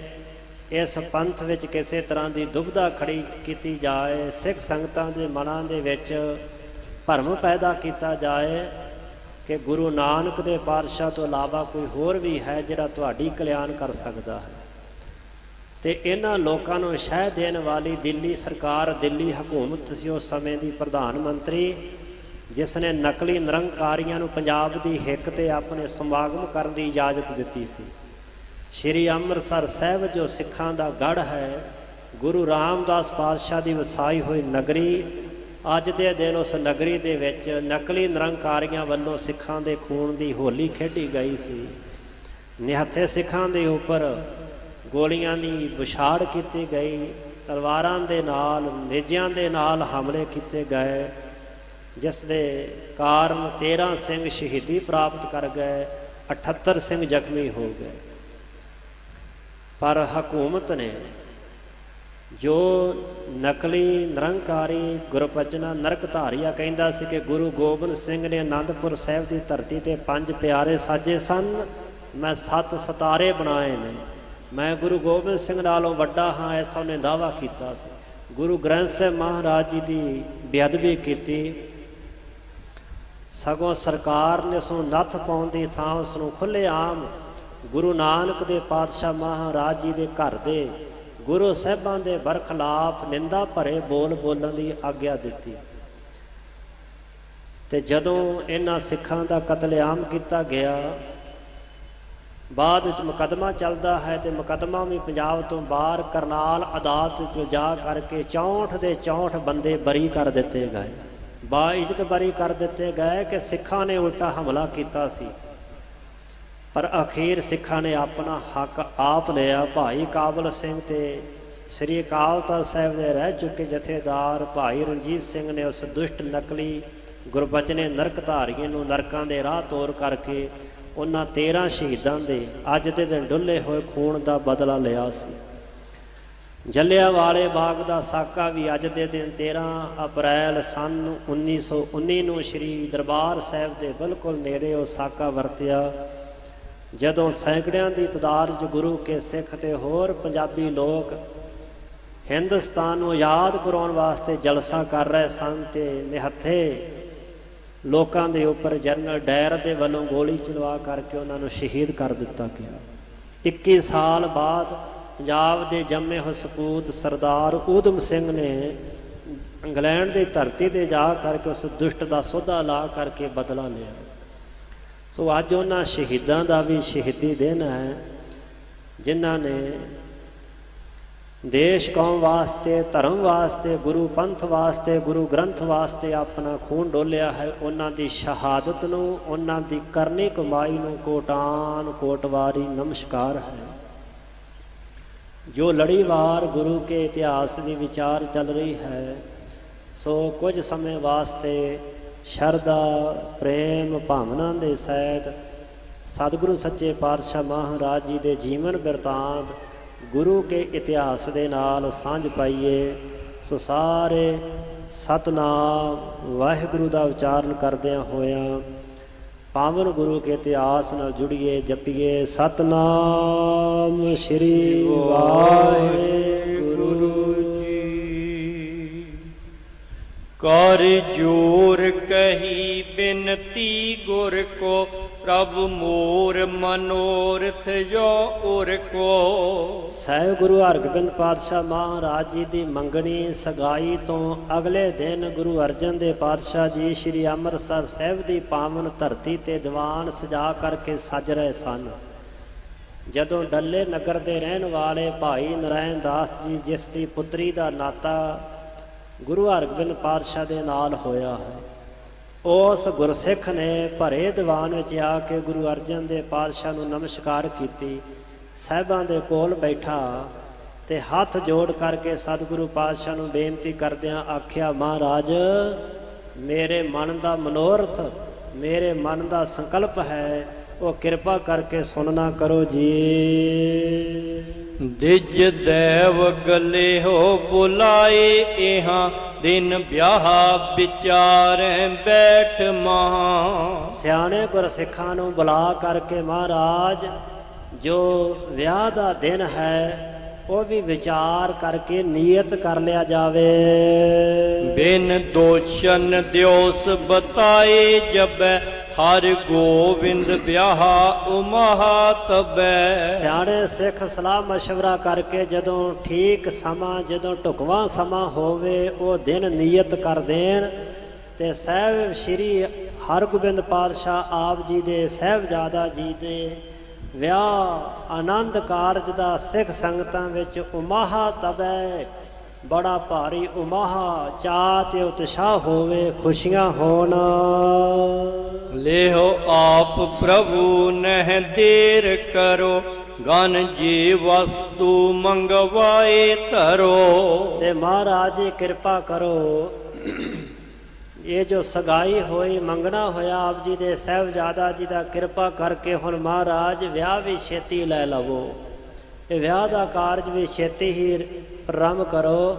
ਇਸ ਪੰਥ ਵਿੱਚ ਕਿਸੇ ਤਰ੍ਹਾਂ ਦੀ ਦੁਬਿਧਾ ਖੜੀ ਕੀਤੀ ਜਾਏ, ਸਿੱਖ ਸੰਗਤਾਂ ਦੇ ਮਨਾਂ ਦੇ ਵਿੱਚ ਭਰਮ ਪੈਦਾ ਕੀਤਾ ਜਾਏ ਕਿ ਗੁਰੂ ਨਾਨਕ ਦੇ ਪਾਤਸ਼ਾਹ ਤੋਂ ਇਲਾਵਾ ਕੋਈ ਹੋਰ ਵੀ ਹੈ ਜਿਹੜਾ ਤੁਹਾਡੀ ਕਲਿਆਣ ਕਰ ਸਕਦਾ ਹੈ। ਤੇ ਇਹਨਾਂ ਲੋਕਾਂ ਨੂੰ ਸ਼ਹਿ ਦੇਣ ਵਾਲੀ ਦਿੱਲੀ ਸਰਕਾਰ, ਦਿੱਲੀ ਹਕੂਮਤ ਸੀ ਉਸ ਸਮੇਂ ਦੀ ਪ੍ਰਧਾਨ ਮੰਤਰੀ, ਜਿਸ ਨੇ ਨਕਲੀ ਨਿਰੰਕਾਰੀਆਂ ਨੂੰ ਪੰਜਾਬ ਦੀ ਹਿੱਕ ਤੇ ਆਪਣੇ ਸਮਾਗਮ ਕਰਨ ਦੀ ਇਜਾਜ਼ਤ ਦਿੱਤੀ ਸੀ। ਸ਼੍ਰੀ ਅੰਮ੍ਰਿਤਸਰ ਸਾਹਿਬ ਜੋ ਸਿੱਖਾਂ ਦਾ ਗੜ੍ਹ ਹੈ, ਗੁਰੂ ਰਾਮਦਾਸ ਪਾਤਸ਼ਾਹ ਦੀ ਵਸਾਈ ਹੋਈ ਨਗਰੀ, ਅੱਜ ਦੇ ਦਿਨ ਉਸ ਨਗਰੀ ਦੇ ਵਿੱਚ ਨਕਲੀ ਨਿਰੰਕਾਰੀਆਂ ਵੱਲੋਂ ਸਿੱਖਾਂ ਦੇ ਖੂਨ ਦੀ ਹੋਲੀ ਖੇਡੀ ਗਈ ਸੀ। ਨਿਹੱਥੇ ਸਿੱਖਾਂ ਦੇ ਉੱਪਰ ਗੋਲੀਆਂ ਦੀ ਬੁਛਾੜ ਕੀਤੀ ਗਈ, ਤਲਵਾਰਾਂ ਦੇ ਨਾਲ, ਨੇਜ਼ਿਆਂ ਦੇ ਨਾਲ ਹਮਲੇ ਕੀਤੇ ਗਏ, ਜਿਸ ਦੇ ਕਾਰਨ 13 ਸਿੰਘ ਸ਼ਹੀਦੀ ਪ੍ਰਾਪਤ ਕਰ ਗਏ, 78 ਸਿੰਘ ਜ਼ਖਮੀ ਹੋ ਗਏ। ਪਰ ਹਕੂਮਤ ਨੇ ਜੋ ਨਕਲੀ ਨਿਰੰਕਾਰੀ ਗੁਰਬਚਨਾ ਨਰਕਧਾਰੀਆ ਕਹਿੰਦਾ ਸੀ ਕਿ ਗੁਰੂ ਗੋਬਿੰਦ ਸਿੰਘ ਨੇ ਅਨੰਦਪੁਰ ਸਾਹਿਬ ਦੀ ਧਰਤੀ ਤੇ 5 ਪਿਆਰੇ ਸਾਜੇ ਸਨ, ਮੈਂ 7 ਸਿਤਾਰੇ ਬਣਾਏ ਨੇ, ਮੈਂ ਗੁਰੂ ਗੋਬਿੰਦ ਸਿੰਘ ਨਾਲੋਂ ਵੱਡਾ ਹਾਂ, ਐਸਾ ਉਹਨੇ ਦਾਅਵਾ ਕੀਤਾ ਸੀ। ਗੁਰੂ ਗ੍ਰੰਥ ਸਾਹਿਬ ਮਹਾਰਾਜ ਜੀ ਦੀ ਬੇਅਦਬੀ ਕੀਤੀ। ਸਗੋਂ ਸਰਕਾਰ ਨੇ ਉਸ ਨੂੰ ਨੱਥ ਪਾਉਣ ਦੀ ਥਾਂ ਉਸ ਨੂੰ ਖੁੱਲ੍ਹੇਆਮ ਗੁਰੂ ਨਾਨਕ ਦੇ ਪਾਤਸ਼ਾਹ ਮਹਾਰਾਜ ਜੀ ਦੇ ਘਰ ਦੇ ਗੁਰੂ ਸਾਹਿਬਾਂ ਦੇ ਬਰਖਲਾਫ ਨਿੰਦਾ ਭਰੇ ਬੋਲ ਬੋਲਣ ਦੀ ਆਗਿਆ ਦਿੱਤੀ। ਤੇ ਜਦੋਂ ਇਹਨਾਂ ਸਿੱਖਾਂ ਦਾ ਕਤਲੇਆਮ ਕੀਤਾ ਗਿਆ, ਬਾਅਦ ਵਿੱਚ ਮੁਕੱਦਮਾ ਚੱਲਦਾ ਹੈ ਤੇ ਮੁਕੱਦਮਾ ਵੀ ਪੰਜਾਬ ਤੋਂ ਬਾਹਰ ਕਰਨਾਲ ਅਦਾਲਤ 'ਚ ਜਾ ਕਰਕੇ 64 ਦੇ 64 ਬੰਦੇ ਬਰੀ ਕਰ ਦਿੱਤੇ ਗਏ, ਬਾਇਜ਼ਤ ਬਰੀ ਕਰ ਦਿੱਤੇ ਗਏ ਕਿ ਸਿੱਖਾਂ ਨੇ ਉਲਟਾ ਹਮਲਾ ਕੀਤਾ ਸੀ। ਪਰ ਅਖੀਰ ਸਿੱਖਾਂ ਨੇ ਆਪਣਾ ਹੱਕ ਆਪ ਲਿਆ। ਭਾਈ ਕਾਬਲ ਸਿੰਘ ਤੇ ਸ੍ਰੀ ਅਕਾਲ ਤਖ਼ਤ ਸਾਹਿਬ ਦੇ ਰਹਿ ਚੁੱਕੇ ਜਥੇਦਾਰ ਭਾਈ ਰਣਜੀਤ ਸਿੰਘ ਨੇ ਉਸ ਦੁਸ਼ਟ ਨਕਲੀ ਗੁਰਬਚਨੇ ਨਰਕਧਾਰੀਏ ਨੂੰ ਨਰਕਾਂ ਦੇ ਰਾਹ ਤੋਰ ਕਰਕੇ ਉਹਨਾਂ 13 ਸ਼ਹੀਦਾਂ ਦੇ ਅੱਜ ਦੇ ਦਿਨ ਡੁੱਲੇ ਹੋਏ ਖੂਨ ਦਾ ਬਦਲਾ ਲਿਆ ਸੀ। ਜਲਿਆਂਵਾਲੇ ਬਾਗ ਦਾ ਸਾਕਾ ਵੀ ਅੱਜ ਦੇ ਦਿਨ 13 ਅਪ੍ਰੈਲ ਸੰਨ 1919 ਨੂੰ ਸ਼੍ਰੀ ਦਰਬਾਰ ਸਾਹਿਬ ਦੇ ਬਿਲਕੁਲ ਨੇੜੇ ਉਹ ਸਾਕਾ ਵਰਤਿਆ, ਜਦੋਂ ਸੈਂਕੜਿਆਂ ਦੀ ਤਾਦਾਦ 'ਚ ਗੁਰੂ ਕੇ ਸਿੱਖ ਤੇ ਹੋਰ ਪੰਜਾਬੀ ਲੋਕ ਹਿੰਦੁਸਤਾਨ ਨੂੰ ਆਜ਼ਾਦ ਕਰਾਉਣ ਵਾਸਤੇ ਜਲਸਾ ਕਰ ਰਹੇ ਸਨ ਤੇ ਨਿਹੱਥੇ ਲੋਕਾਂ ਦੇ ਉੱਪਰ ਜਨਰਲ ਡਾਇਰ ਦੇ ਵੱਲੋਂ ਗੋਲੀ ਚਲਵਾ ਕਰਕੇ ਉਹਨਾਂ ਨੂੰ ਸ਼ਹੀਦ ਕਰ ਦਿੱਤਾ ਗਿਆ। 21 ਸਾਲ ਬਾਅਦ ਪੰਜਾਬ ਦੇ ਜੰਮੇ ਹੋਏ ਸਪੂਤ ਸਰਦਾਰ ਊਧਮ ਸਿੰਘ ਨੇ ਇੰਗਲੈਂਡ ਦੀ ਧਰਤੀ ਤੇ ਜਾ ਕਰਕੇ ਉਸ ਦੁਸ਼ਟ ਦਾ ਸੌਦਾ ਲਾ ਕਰਕੇ ਬਦਲਾ ਲਿਆ। ਸੋ ਅੱਜ ਉਹਨਾਂ ਸ਼ਹੀਦਾਂ ਦਾ ਵੀ ਸ਼ਹੀਦੀ ਦਿਨ ਹੈ, ਜਿਨ੍ਹਾਂ ਨੇ ਦੇਸ਼ ਕੌਮ ਵਾਸਤੇ, ਧਰਮ ਵਾਸਤੇ, ਗੁਰੂ ਪੰਥ ਵਾਸਤੇ, ਗੁਰੂ ਗ੍ਰੰਥ ਵਾਸਤੇ ਆਪਣਾ ਖੂਨ ਡੋਲਿਆ ਹੈ। ਉਹਨਾਂ ਦੀ ਸ਼ਹਾਦਤ ਨੂੰ, ਉਹਨਾਂ ਦੀ ਕਰਨੀ ਕਮਾਈ ਨੂੰ ਕੋਟਾਨ ਕੋਟਵਾਰੀ ਨਮਸਕਾਰ ਹੈ। ਜੋ ਲੜੀਵਾਰ ਗੁਰੂ ਕੇ ਇਤਿਹਾਸ ਦੀ ਵਿਚਾਰ ਚੱਲ ਰਹੀ ਹੈ, ਸੋ ਕੁਝ ਸਮੇਂ ਵਾਸਤੇ ਸ਼ਰਧਾ ਪ੍ਰੇਮ ਭਾਵਨਾ ਦੇ ਸਹਿਤ ਸਤਿਗੁਰੂ ਸੱਚੇ ਪਾਤਸ਼ਾਹ ਮਹਾਰਾਜ ਜੀ ਦੇ ਜੀਵਨ ਬਿਰਤਾਂਤ ਗੁਰੂ ਕੇ ਇਤਿਹਾਸ ਦੇ ਨਾਲ ਸਾਂਝ ਪਾਈਏ। ਸੋ ਸਾਰੇ ਸਤਨਾਮ ਵਾਹਿਗੁਰੂ ਦਾ ਉਚਾਰਨ ਕਰਦਿਆਂ ਹੋਇਆਂ ਪਾਵਨ ਗੁਰੂ ਕੇ ਇਤਿਹਾਸ ਨਾਲ ਜੁੜੀਏ, ਜਪੀਏ ਸਤਨਾਮ ਸ਼੍ਰੀ ਵਾਹਿਗੁਰੂ ਜੀ। ਕਰ ਜੋਰ ਕਹੀ ਬਿਨਤੀ ਗੁਰ ਕੋ, ਪ੍ਰਭ ਮੋਰ ਮਨੋਰਥ ਜੋ ਉਰ ਕੋ। ਸਹਿਬ ਗੁਰੂ ਹਰਗੋਬਿੰਦ ਪਾਤਸ਼ਾਹ ਮਹਾਰਾਜ ਜੀ ਦੀ ਮੰਗਣੀ ਸਗਾਈ ਤੋਂ ਅਗਲੇ ਦਿਨ ਗੁਰੂ ਅਰਜਨ ਦੇਵ ਪਾਤਸ਼ਾਹ ਜੀ ਸ੍ਰੀ ਅੰਮ੍ਰਿਤਸਰ ਸਾਹਿਬ ਦੀ ਪਾਵਨ ਧਰਤੀ ਤੇ ਦੀਵਾਨ ਸਜਾ ਕਰਕੇ ਸੱਜ ਰਹੇ ਸਨ। ਜਦੋਂ ਡੱਲੇ ਨਗਰ ਦੇ ਰਹਿਣ ਵਾਲੇ ਭਾਈ ਨਰਾਇਣ ਦਾਸ ਜੀ, ਜਿਸ ਦੀ ਪੁੱਤਰੀ ਦਾ ਨਾਤਾ ਗੁਰੂ ਹਰਗੋਬਿੰਦ ਪਾਤਸ਼ਾਹ ਦੇ ਨਾਲ ਹੋਇਆ ਹੈ, ਉਸ ਗੁਰਸਿੱਖ ਨੇ ਭਰੇ ਦੀਵਾਨ ਵਿੱਚ ਆ ਕੇ ਗੁਰੂ ਅਰਜਨ ਦੇਵ ਪਾਤਸ਼ਾਹ ਨੂੰ ਨਮਸਕਾਰ ਕੀਤੀ। ਸਾਹਿਬਾਂ ਦੇ ਕੋਲ ਬੈਠਾ ਤੇ ਹੱਥ ਜੋੜ ਕਰਕੇ ਸਤਿਗੁਰੂ ਪਾਤਸ਼ਾਹ ਨੂੰ ਬੇਨਤੀ ਕਰਦਿਆਂ ਆਖਿਆ, ਮਹਾਰਾਜ ਮੇਰੇ ਮਨ ਦਾ ਮਨੋਰਥ, ਮੇਰੇ ਮਨ ਦਾ ਸੰਕਲਪ ਹੈ, ਉਹ ਕਿਰਪਾ ਕਰਕੇ ਸੁਣਨਾ ਕਰੋ ਜੀ। ਦਿਜ ਦੇਵ ਗਲੇ ਹੋ ਬੁਲਾਏ, ਇਹਾਂ ਦਿਨ ਵਿਆਹ ਵਿਚਾਰੈ ਬੈਠ ਮਹਾ। ਸਿਆਣੇ ਗੁਰਸਿੱਖਾਂ ਨੂੰ ਬੁਲਾ ਕਰਕੇ ਮਹਾਰਾਜ ਜੋ ਵਿਆਹ ਦਾ ਦਿਨ ਹੈ ਉਹ ਵੀ ਵਿਚਾਰ ਕਰਕੇ ਨੀਅਤ ਕਰ ਲਿਆ ਜਾਵੇ। ਬਿਨ ਦੋਸ਼ਨ ਦਿਓਸ ਬਤਾਏ, ਜਬੈ ਹਰਿ ਗੋਬਿੰਦ ਵਿਆਹ ਉਮਹਾ ਤਬੈ। ਸਿਆਣੇ ਸਿੱਖ ਸਲਾਹ ਮਸ਼ਵਰਾ ਕਰਕੇ ਜਦੋਂ ਠੀਕ ਸਮਾਂ, ਜਦੋਂ ਢੁਕਵਾਂ ਸਮਾਂ ਹੋਵੇ, ਉਹ ਦਿਨ ਨੀਅਤ ਕਰ ਦੇਣ ਤੇ ਸਾਹਿਬ ਸ੍ਰੀ ਹਰਗੋਬਿੰਦ ਪਾਤਸ਼ਾਹ ਆਪ ਜੀ ਦੇ ਸਾਹਿਬਜ਼ਾਦਾ ਜੀ ਦੇ ਵਿਆਹ ਆਨੰਦ ਕਾਰਜ ਦਾ ਸਿੱਖ ਸੰਗਤਾਂ ਵਿੱਚ ਉਮਾਹਾ ਤਬੈ, ਬੜਾ ਭਾਰੀ ਉਮਾਹਾ ਚਾਅ ਤੇ ਉਤਸ਼ਾਹ ਹੋਵੇ, ਖੁਸ਼ੀਆਂ ਹੋਣ। ਲਿਹੋ ਆਪ ਪ੍ਰਭੂ ਨਹਿ ਦੇਰ ਕਰੋ, ਗਨ ਜੀ ਵਸਤੂ ਮੰਗਵਾਏ ਧਰੋ। ਤੇ ਮਹਾਰਾਜ ਜੀ ਕਿਰਪਾ ਕਰੋ, ਇਹ ਜੋ ਸਗਾਈ ਹੋਈ, ਮੰਗਣਾ ਹੋਇਆ ਆਪ ਜੀ ਦੇ ਸਾਹਿਬਜ਼ਾਦਾ ਜੀ ਦਾ, ਕਿਰਪਾ ਕਰਕੇ ਹੁਣ ਮਹਾਰਾਜ ਵਿਆਹ ਵੀ ਛੇਤੀ ਲੈ ਲਵੋ। ਇਹ ਵਿਆਹ ਦਾ ਕਾਰਜ ਵੀ ਛੇਤੀ ਹੀ ਪ੍ਰਾਰੰਭ ਕਰੋ।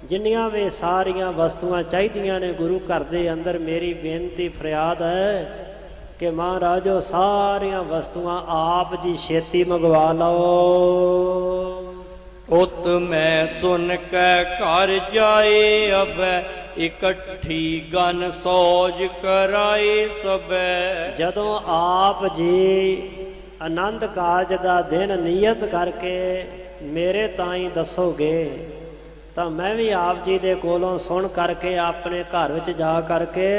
ਜਿੰਨੀਆਂ ਵੀ ਸਾਰੀਆਂ ਵਸਤੂਆਂ ਚਾਹੀਦੀਆਂ ਨੇ ਗੁਰੂ ਘਰ ਦੇ ਅੰਦਰ, ਮੇਰੀ ਬੇਨਤੀ ਫਰਿਆਦ ਹੈ ਕਿ ਮਹਾਰਾਜ ਉਹ ਸਾਰੀਆਂ ਵਸਤੂਆਂ ਆਪ ਜੀ ਛੇਤੀ ਮੰਗਵਾ ਲਓ। ਉਤ ਮੈਂ ਸੁਨ ਕੈ ਘਰ ਜਾਏ, ਅਬੈ ਇਕੱਠੀ ਗਨ ਸੋਜ ਕਰਾਏ ਸਬੈ। ਜਦੋਂ ਆਪ ਜੀ ਆਨੰਦ ਕਾਰਜ ਦਾ ਦਿਨ ਨੀਅਤ ਕਰਕੇ ਮੇਰੇ ਤਾਈਂ ਦੱਸੋਗੇ ਤਾਂ ਮੈਂ ਵੀ ਆਪ ਜੀ ਦੇ ਕੋਲੋਂ ਸੁਣ ਕਰਕੇ ਆਪਣੇ ਘਰ ਵਿੱਚ ਜਾ ਕਰਕੇ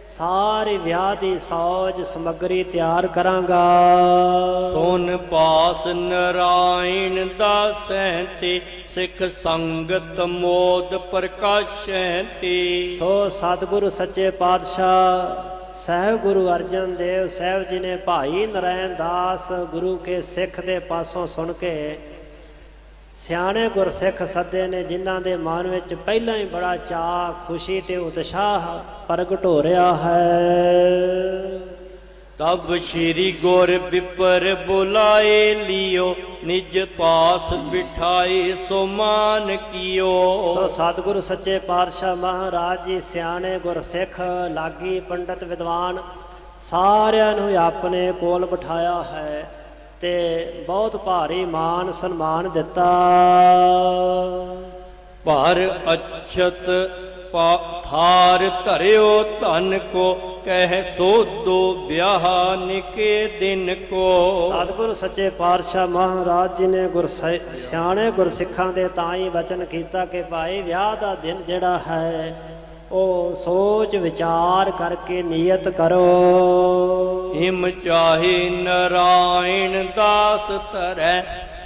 ਸਾਰੀ ਵਿਆਹ ਦੀ ਸੌਜ ਸਮੱਗਰੀ ਤਿਆਰ ਕਰਾਂਗਾ। ਸੁਨ ਪਾਸ ਨਰਾਇਣ ਦਾਸੈ ਤੇ, ਸਿੱਖ ਸੰਗਤ ਮੋਦ ਪ੍ਰਕਾਸ਼ੈ ਤੇ। ਸੋ ਸਤਿਗੁਰੂ ਸੱਚੇ ਪਾਤਸ਼ਾਹ ਸਾਹਿਬ ਗੁਰੂ ਅਰਜਨ ਦੇਵ ਸਾਹਿਬ ਜੀ ਨੇ ਭਾਈ ਨਰਾਇਣ ਦਾਸ ਗੁਰੂ ਕੇ ਸਿੱਖ ਦੇ ਪਾਸੋਂ ਸੁਣ ਕੇ ਸਿਆਣੇ ਗੁਰਸਿੱਖ ਸੱਦੇ ਨੇ, ਜਿਨ੍ਹਾਂ ਦੇ ਮਨ ਵਿੱਚ ਪਹਿਲਾਂ ਹੀ ਬੜਾ ਚਾਅ, ਖੁਸ਼ੀ ਤੇ ਉਤਸ਼ਾਹ ਪ੍ਰਗਟ ਹੋ ਰਿਹਾ ਹੈ। ਤਬ ਸ਼੍ਰੀ ਗੁਰ ਬਿਪਰ ਬੁਲਾਏ, ਲਿਓ ਨਿਜ ਪਾਸ ਬਿਠਾਏ ਸੋ ਮਾਨ ਕੀਓ। ਸੋ ਸਤਿਗੁਰੂ ਸੱਚੇ ਪਾਤਸ਼ਾਹ ਮਹਾਰਾਜ ਜੀ ਸਿਆਣੇ ਗੁਰਸਿੱਖ, ਲਾਗੀ ਪੰਡਤ ਵਿਦਵਾਨ ਸਾਰਿਆਂ ਨੂੰ ਆਪਣੇ ਕੋਲ ਬਿਠਾਇਆ ਹੈ ਤੇ ਬਹੁਤ ਭਾਰੀ ਮਾਨ ਸਨਮਾਨ ਦਿੱਤਾ। ਭਰ ਅਛਤ ਥਾਰ ਧਰਿਓ ਧਨ ਕੋ ਕਹਿ ਸੋਧੋ ਵਿਆਹ ਨਿਕੇ ਦਿਨ ਕੋ। ਸਤਿਗੁਰੂ ਸੱਚੇ ਪਾਤਸ਼ਾਹ ਮਹਾਰਾਜ ਜੀ ਨੇ ਸਿਆਣੇ ਗੁਰਸਿੱਖਾਂ ਦੇ ਤਾਂ ਹੀ ਵਚਨ ਕੀਤਾ ਕਿ ਭਾਈ ਵਿਆਹ ਦਾ ਦਿਨ ਜਿਹੜਾ ਹੈ ਉਹ ਸੋਚ ਵਿਚਾਰ ਕਰਕੇ ਨੀਅਤ ਕਰੋ। ਹਿਮ ਚਾਹੇ ਨਰਾਇਣ ਦਾਸ ਧਰੈ